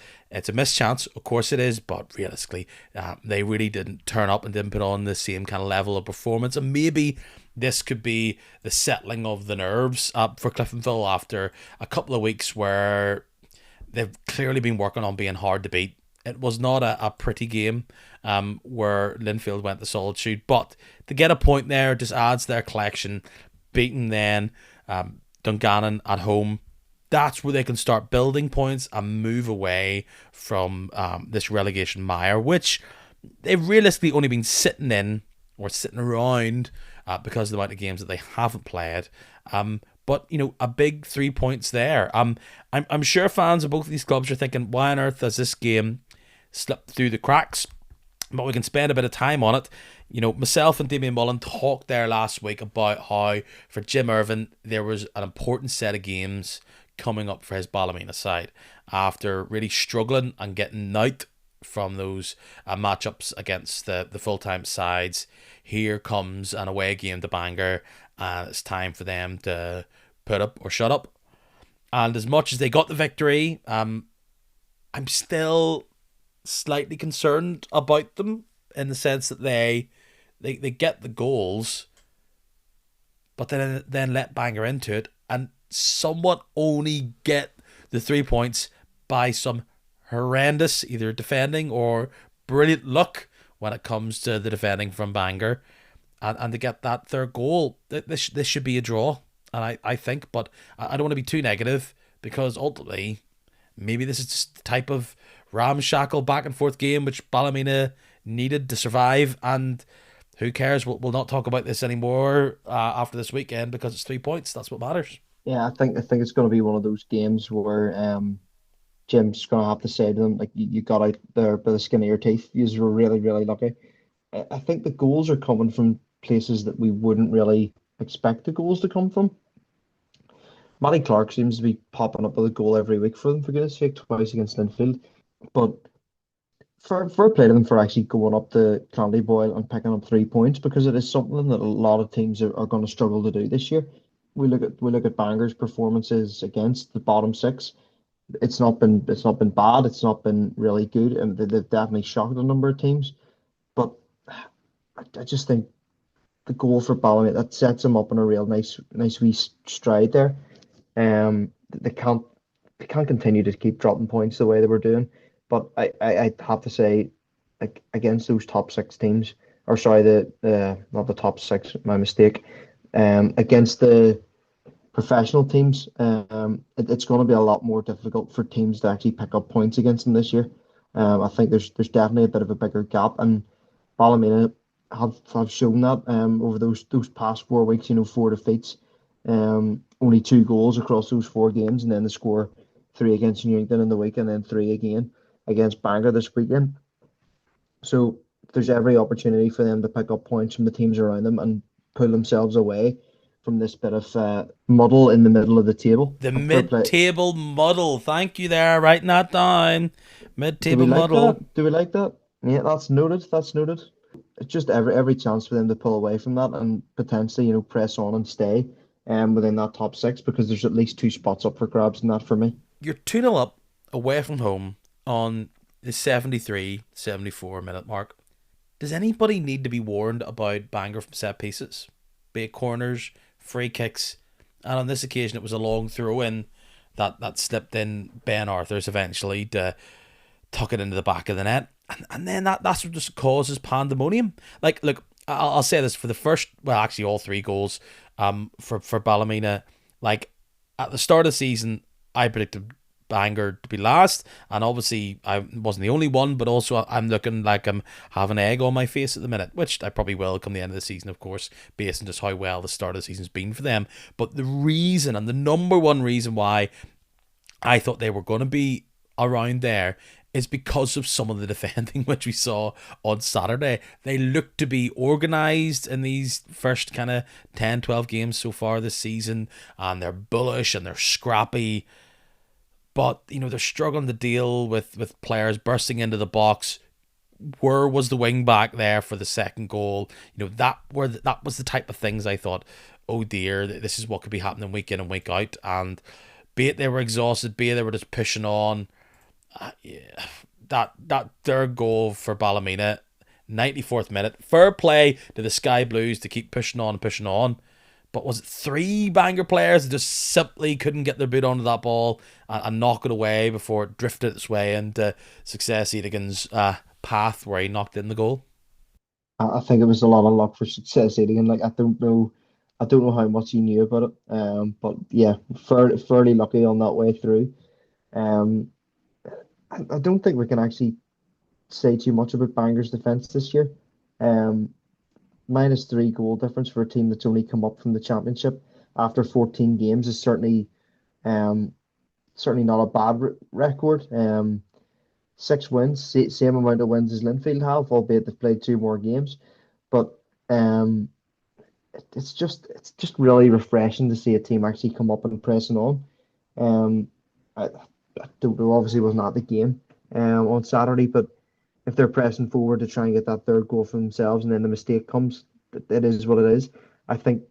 missed chance, of course it is, but realistically, they really didn't turn up and didn't put on the same kind of level of performance, and maybe this could be the settling of the nerves for Cliftonville after a couple of weeks where they've clearly been working on being hard to beat. It was not a pretty game where Linfield went to Solitude, but to get a point there just adds their collection. Beating then Dungannon at home, that's where they can start building points and move away from this relegation mire, which they've realistically only been sitting in or sitting around because of the amount of games that they haven't played. But a big 3 points there. I'm sure fans of both of these clubs are thinking, why on earth does this game slip through the cracks? But we can spend a bit of time on it. Myself and Damien Mullen talked there last week about how for Jim Irvin there was an important set of games coming up for his Ballymena side after really struggling and getting out from those matchups against the full-time sides. Here comes an away game to Bangor, and it's time for them to put up or shut up. And as much as they got the victory, I'm still slightly concerned about them in the sense that they get the goals, but then let Bangor into it and somewhat only get the 3 points by some horrendous either defending or brilliant luck when it comes to the defending from Bangor, and to get that third goal. This should be a draw, and I think, but I don't want to be too negative because ultimately maybe this is just the type of ramshackle back and forth game which Ballymena needed to survive, and who cares? We'll not talk about this anymore after this weekend because it's 3 points. That's what matters. Yeah, I think it's going to be one of those games where Jim's going to have to say to them, like, you got out there by the skin of your teeth. You were really, really lucky. I think the goals are coming from places that we wouldn't really expect the goals to come from. Matty Clark seems to be popping up with a goal every week for them, for goodness sake, twice against Linfield. But fair play to them for actually going up to Boyle and picking up 3 points, because it is something that a lot of teams are going to struggle to do this year. We look at Bangor's performances against the bottom six. It's not been bad. It's not been really good, and they've definitely shocked a number of teams. But I just think the goal for Ballymena, that sets them up in a real nice wee stride there. They can't continue to keep dropping points the way they were doing. But I have to say, like, against those top six teams, or sorry, the not the top six, my mistake. Against the professional teams, it's going to be a lot more difficult for teams to actually pick up points against them this year. I think there's definitely a bit of a bigger gap, and Ballymena have shown that over those past 4 weeks. 4 defeats, only 2 goals across those 4 games, and then they score three against New England in the week, and then three again against Bangor this weekend. So there's every opportunity for them to pick up points from the teams around them and pull themselves away from this bit of muddle in the middle of the table. The And fair play. mid-table muddle. Thank you there, writing that down. Do we Mid-table like muddle. that? Do we like that? Yeah, that's noted. That's noted. It's just every chance for them to pull away from that and potentially, press on and stay within that top six, because there's at least 2 spots up for grabs in that for me. You're 2-0 up away from home on the 73-74 minute mark. Does anybody need to be warned about Bangor from set pieces? Be it corners, free kicks, and on this occasion it was a long throw in that slipped in Ben Arthur's eventually to tuck it into the back of the net. And then that's what just causes pandemonium. Like, look, I'll say this for the first, well, actually all 3 goals for Ballymena. Like, at the start of the season, I predicted Bangor to be last, and obviously I wasn't the only one, but also I'm looking like I'm having egg on my face at the minute, which I probably will come the end of the season, of course, based on just how well the start of the season's been for them. But the reason, and the number one reason why I thought they were going to be around there, is because of some of the defending which we saw on Saturday. They look to be organised in these first kind of 10-12 games so far this season, and they're bullish and they're scrappy. But, they're struggling to deal with players bursting into the box. Where was the wing back there for the second goal? That was the type of things I thought, oh dear, this is what could be happening week in and week out. And be it they were exhausted, be it they were just pushing on. Yeah, that third goal for Ballymena, 94th minute. Fair play to the Sky Blues to keep pushing on and pushing on. But was it 3 Bangor players that just simply couldn't get their boot onto that ball and knock it away before it drifted its way into Success Eadigan's path where he knocked in the goal? I think it was a lot of luck for Success Eating. Like, I don't know how much he knew about it. But yeah, fairly lucky on that way through. Um, I don't think we can actually say too much about Bangor's defence this year. Um, -3 goal difference for a team that's only come up from the championship after 14 games is um, certainly not a bad record. 6 wins, same amount of wins as Linfield have, albeit they've played 2 more games. But um, it's just really refreshing to see a team actually come up and pressing on. Um, I, I don't know, obviously wasn't at the game on Saturday, but if they're pressing forward to try and get that third goal for themselves, and then the mistake comes, it is what it is. I think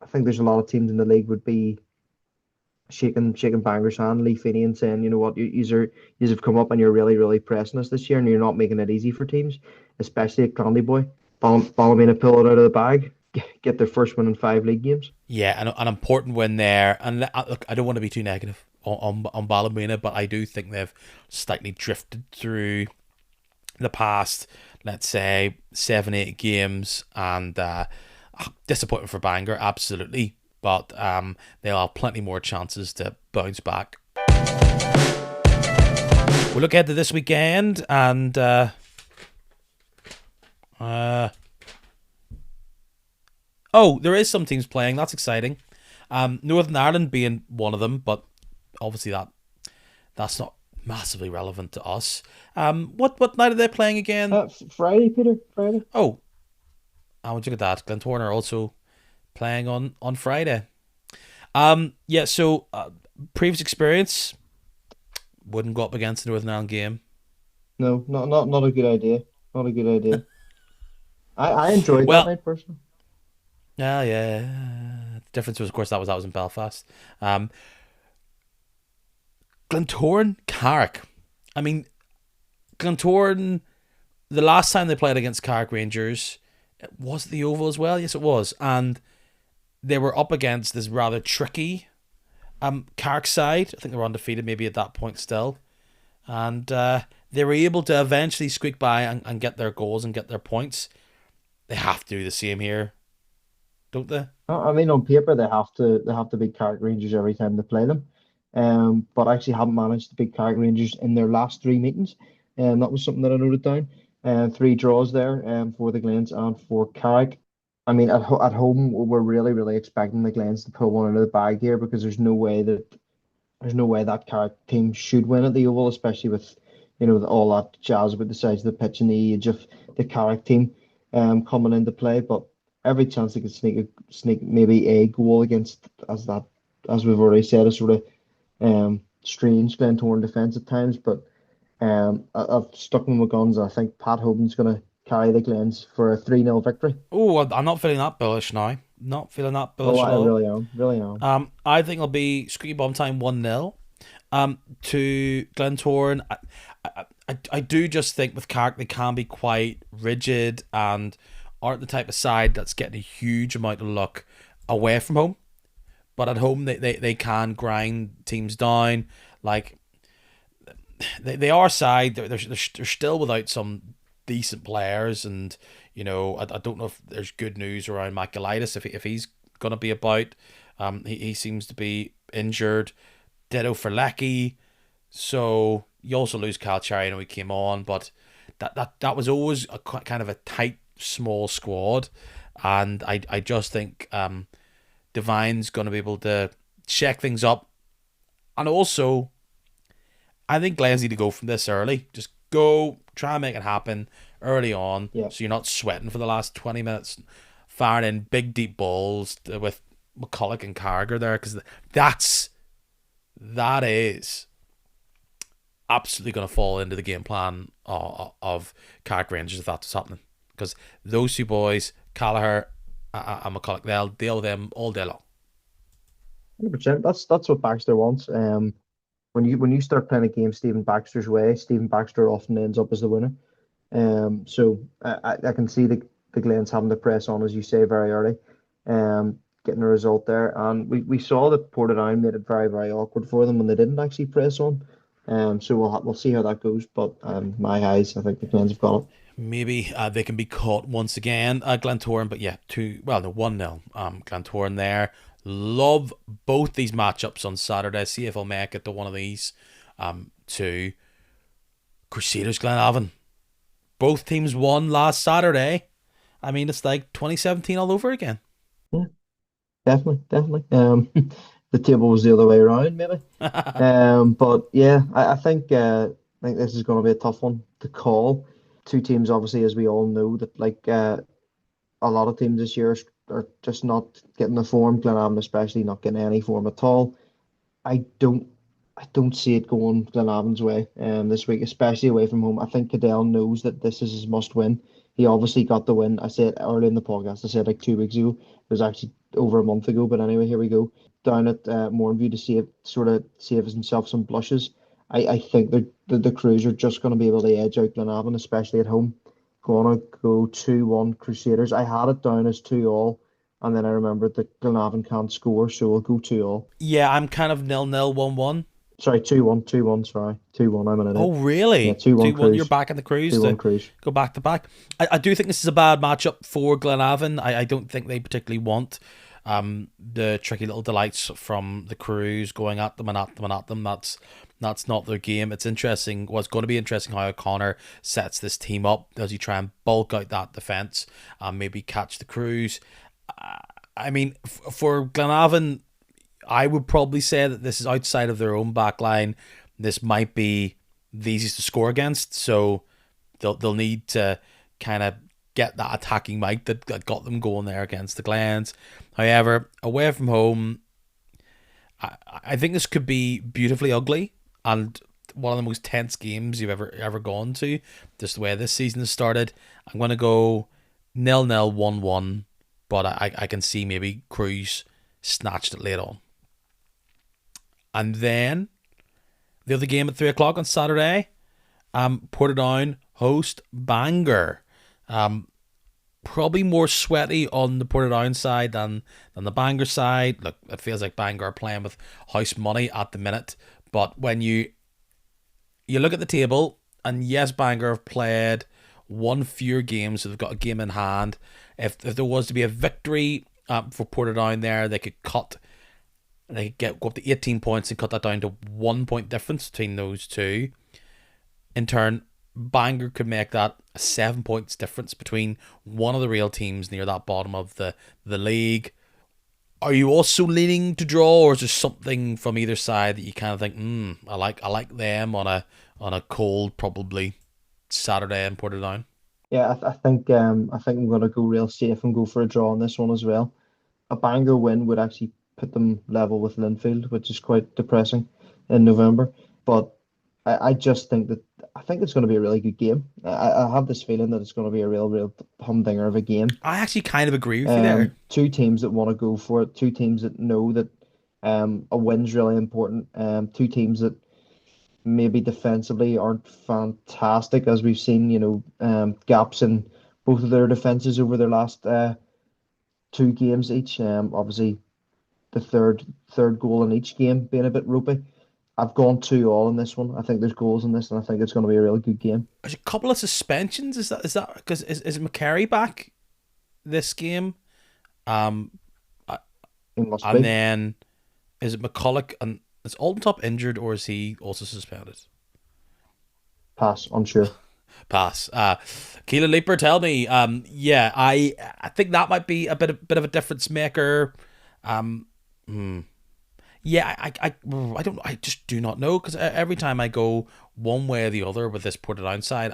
I think there's a lot of teams in the league would be shaking Bangor's hand, Lee Feeney, and saying, you know what, you have come up and you're really pressing us this year, and you're not making it easy for teams, especially at Boy. Ballymena pull it out of the bag, get their first win in 5 league games. Yeah, an important win there. And look, I don't want to be too negative on Ballymena, but I do think they've slightly drifted through the past, let's say, 7-8 games, and disappointing for Bangor, absolutely. But they'll have plenty more chances to bounce back. We'll look ahead to this weekend, and there is some teams playing. That's exciting. Northern Ireland being one of them, but obviously that's not massively relevant to us. What night are they playing again? Friday, Peter. Friday. Oh, I want to look at that. Glentoran are also playing on Friday. So previous experience, wouldn't go up against the Northern Ireland game. No, not a good idea. Not a good idea. I enjoyed that Well, night personally. yeah, yeah. The difference was, of course, that was in Belfast. Um, Glentoran, Carrick. I mean, Glentoran. The last time they played against Carrick Rangers, was it the Oval as well? Yes, it was, and they were up against this rather tricky Carrick side. I think they were undefeated, maybe at that point still, and they were able to eventually squeak by and get their goals and get their points. They have to do the same here, don't they? I mean, on paper they have to beat Carrick Rangers every time they play them, but actually haven't managed to beat Carrick Rangers in their last three meetings, and that was something that I noted down. Three draws there, for the Glens and for Carrick. I mean, at home we're really expecting the Glens to pull one out of the bag here because there's no way that Carrick team should win at the Oval, especially with all that jazz about the size of the pitch and the age of the Carrick team coming into play. But every chance they could sneak maybe a goal against, as we've already said, a sort of strange Glentoran defence at times. But I've stuck with my guns. I think Pat Hoban's going to carry the Glens for a 3-0 victory. Oh, I'm not feeling that bullish now. Not feeling that Oh, bullish at I all. really am, really am. I think it'll be Squeaky Bomb Time 1-0 to Glentoran. I do just think with Carrick they can be quite rigid and aren't the type of side that's getting a huge amount of luck away from home. But at home they can grind teams down. Like they are a side. They're still without some decent players, and I don't know if there's good news around McGuiggan if he's gonna be about. He seems to be injured. Ditto for Lecky. So you also lose Cal Cherry. I know he came on, but that was always a kind of a tight, small squad, and I just think Divine's going to be able to check things up, and also I think Glens need to go from this early. Just go try and make it happen early on, Yeah. so you're not sweating for the last 20 minutes, firing in big deep balls with McCulloch and Carragher there, because that is absolutely going to fall into the game plan of Carrick Rangers if that's what's happening. Because those two boys, Callagher and McCulloch, they'll deal with them all day long. 100%. That's what Baxter wants. When you start playing a game Stephen Baxter's way, Stephen Baxter often ends up as the winner. So I can see the Glens having to press on, as you say, very early, getting a result there. And we saw that Portadown made it very awkward for them when they didn't actually press on. So we'll see how that goes. But my eyes, I think the Glens have got it. Maybe they can be caught once again at Glentoran, but yeah, 1-0 Glentoran there. Love both these matchups on Saturday. See if I'll make it to one of these to Crusaders Glenavon. Both teams won last Saturday. I mean, it's like 2017 all over again. Yeah, definitely. The table was the other way around, maybe. But yeah, I think this is going to be a tough one to call. Two teams, obviously, as we all know, that a lot of teams this year are just not getting the form. Glenavon especially not getting any form at all. I don't I don't see it going Glenavon's way this week, especially away from home. I think Cadell knows that this is his must win. He obviously got the win. I said early in the podcast, I said like 2 weeks ago. It was actually over a month ago, but anyway, here we go. Down at Mourneview to save himself some blushes. I think the Crews are just going to be able to edge out Glenavon, especially at home. Gonna go 2-1 Crusaders. I had it down as 2-all, and then I remembered that Glenavon can't score, so we'll go 2-all. Yeah, I'm kind of 0-0, 1-1. Sorry, 2-1, 2-1, sorry. 2-1, I'm an idiot. Oh, Yeah, really? 2-1 2-1, you're Cruise. back in the cruise 2-1 to Cruise. go back to back. I do think this is a bad matchup for Glenavon. I don't think they particularly want the tricky little delights from the Crews going at them and at them and at them. That's not their game. It's interesting. Well, it's going to be interesting how O'Connor sets this team up. Does he try and bulk out that defence and maybe catch the Crews? I mean, for Glenavon, I would probably say that this is outside of their own back line. This might be the easiest to score against, so they'll need to kind of get that attacking might that got them going there against the Glens. However, away from home, I think this could be beautifully ugly, and one of the most tense games you've ever gone to. Just the way this season has started. I'm going to go 0-0, 1-1, but I can see maybe Cruz snatched it late on. And then the other game at 3 o'clock on Saturday, Portadown host Bangor. Probably more sweaty on the Portadown side than the Bangor side. Look, it feels like Bangor are playing with house money at the minute. But when you look at the table, and yes, Bangor have played one fewer game, so they've got a game in hand. If there was to be a victory for Portadown there, they could go up to 18 points and cut that down to 1 point difference between those two. In turn, Bangor could make that a 7 points difference between one of the real teams near that bottom of the league. Are you also leaning to draw, or is there something from either side that you kind of think, I like them on a cold, probably Saturday in Portadown? Yeah, I think I'm going to go real safe and go for a draw on this one as well. A Bangor win would actually put them level with Linfield, which is quite depressing in November. But I just think it's going to be a really good game. I have this feeling that it's going to be a real humdinger of a game. I actually kind of agree with you there. Two teams that want to go for it. Two teams that know that a win's really important. Two teams that maybe defensively aren't fantastic, as we've seen. Gaps in both of their defenses over their last two games each. Obviously, the third goal in each game being a bit ropey. I've gone 2-2 in this one. I think there's goals in this, and I think it's going to be a really good game. There's a couple of suspensions. Is that because is McCarry back this game? He must And be. then is it McCulloch, and is Altentop injured, or is he also suspended? Pass, unsure. Pass. Keelan Leaper, tell me. Yeah, I think that might be a bit of a difference maker. Yeah, I just do not know, because every time I go one way or the other with this Portadown side,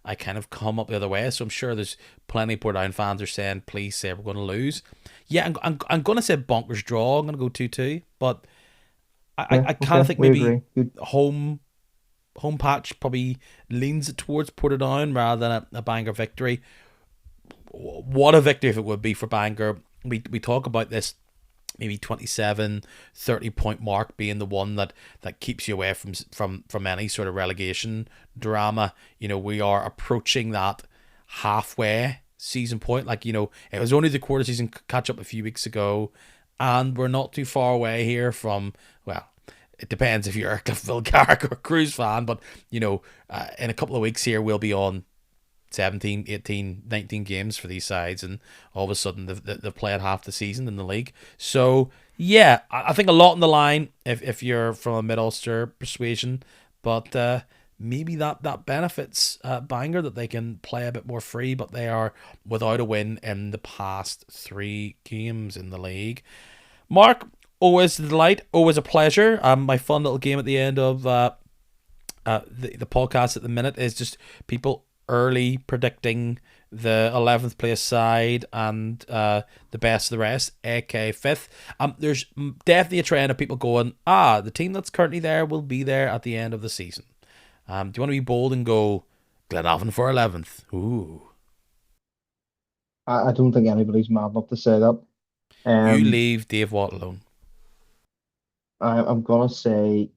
I kind of come up the other way. So I'm sure there's plenty of Portadown fans are saying, please say we're going to lose. Yeah, I'm going to say bonkers draw. I'm going to go 2-2, but I kind of think maybe home patch probably leans it towards Portadown rather than a Bangor victory. What a victory if it would be for Bangor. We talk about this maybe 27, 30 point mark being the one that keeps you away from any sort of relegation drama. We are approaching that halfway season point. It was only the quarter season catch up a few weeks ago, and we're not too far away here from, well, it depends if you're a Cliffville Carrick or a Cruise fan, but in a couple of weeks here we'll be on 17, 18, 19 games for these sides, and all of a sudden they've played half the season in the league. So yeah, I think a lot on the line if you're from a Mid-Ulster persuasion, but maybe that benefits Bangor, that they can play a bit more free, but they are without a win in the past 3 games in the league. Mark, always a delight, always a pleasure. My fun little game at the end of the podcast at the minute is just people early predicting the 11th place side and the best of the rest, aka 5th. There's definitely a trend of people going, the team that's currently there will be there at the end of the season. Do you want to be bold and go Glenavon for 11th? Ooh. I don't think anybody's mad enough to say that. You leave Dave Watt alone. I'm going to say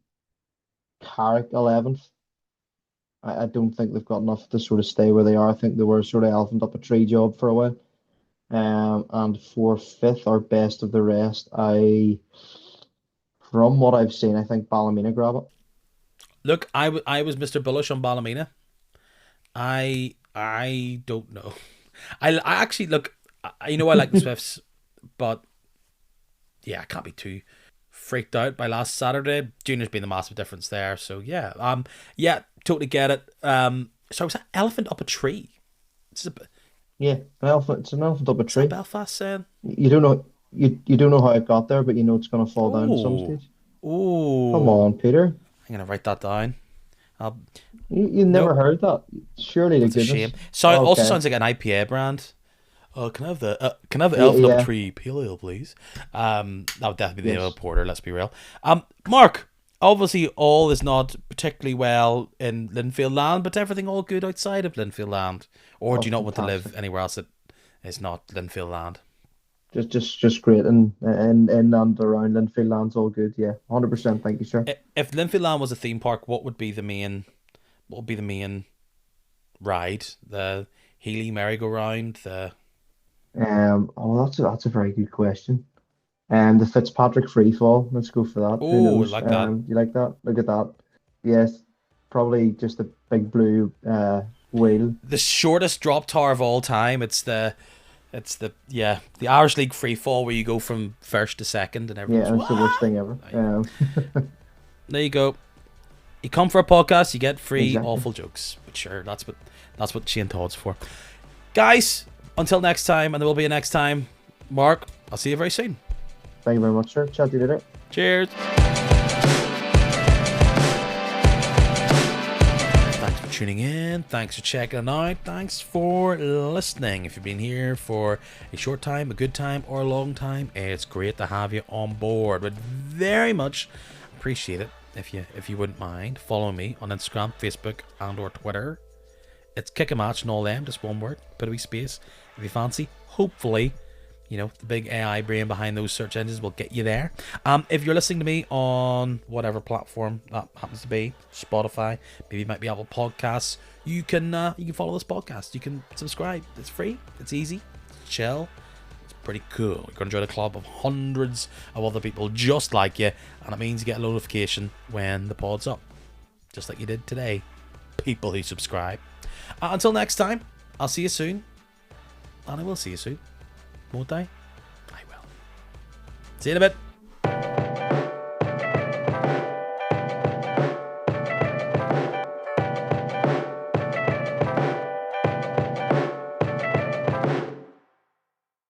Carrick 11th. I don't think they've got enough to sort of stay where they are. I think they were sort of elephant up a tree job for a while. And for 5th or best of the rest, from what I've seen, I think Ballymena grab it. Look, I was Mr. Bullish on Ballymena. I don't know. I actually look. I like the Swifts, but yeah, I can't be too freaked out by last Saturday. Junior's been the massive difference there. So yeah, totally get it. So was that elephant up a tree? Yeah, an elephant. It's an elephant up a tree. Belfast saying you don't know. You don't know how it got there, but you know it's going to fall down at some stage. Oh, come on, Peter. I'm gonna write that down. You never heard that? Surely, it's a shame. So it also sounds like an IPA brand. Can I have the elephant up tree pale ale, please? That would definitely be the ale porter. Let's be real. Mark, obviously all is not particularly well in Linfield land, but everything all good outside of Linfield land. Or Oh, do you not want to live fantastic. anywhere else that is not Linfield land? Just great, and and around Linfield land's all good. Yeah, 100%. Thank you, sir. If Linfield land was a theme park, what would be the main? What would be the main ride? The Healy merry-go-round. The Oh, that's a very good question. The Fitzpatrick free fall. Let's go for that. Who oh, I knows? like that. You like that? Look at that. Yes, probably just a big blue wheel. The shortest drop tower of all time. The Irish League free fall where you go from first to second and Yeah, everyone's and it's the worst wow. thing ever. There you go. You come for a podcast, you get free Exactly. awful jokes. But sure, that's what Shane Todd's for. Guys, until next time, and there will be a next time. Mark, I'll see you very soon. Thank you very much, sir. Chat to you later. Cheers. Thanks for tuning in. Thanks for checking it out. Thanks for listening. If you've been here for a short time, a good time, or a long time, it's great to have you on board. Would very much appreciate it if you wouldn't mind following me on Instagram, Facebook, and or Twitter. It's kick a match and all them, just one word, put a wee space if you fancy. Hopefully, the big AI brain behind those search engines will get you there. If you're listening to me on whatever platform that happens to be, Spotify, maybe it might be Apple Podcasts, you can follow this podcast. You can subscribe. It's free. It's easy. It's chill. It's pretty cool. You're going to join a club of hundreds of other people just like you, and it means you get a notification when the pod's up, just like you did today. People who subscribe. Until next time, I'll see you soon, and I will see you soon. Won't I? I will. See you in a bit.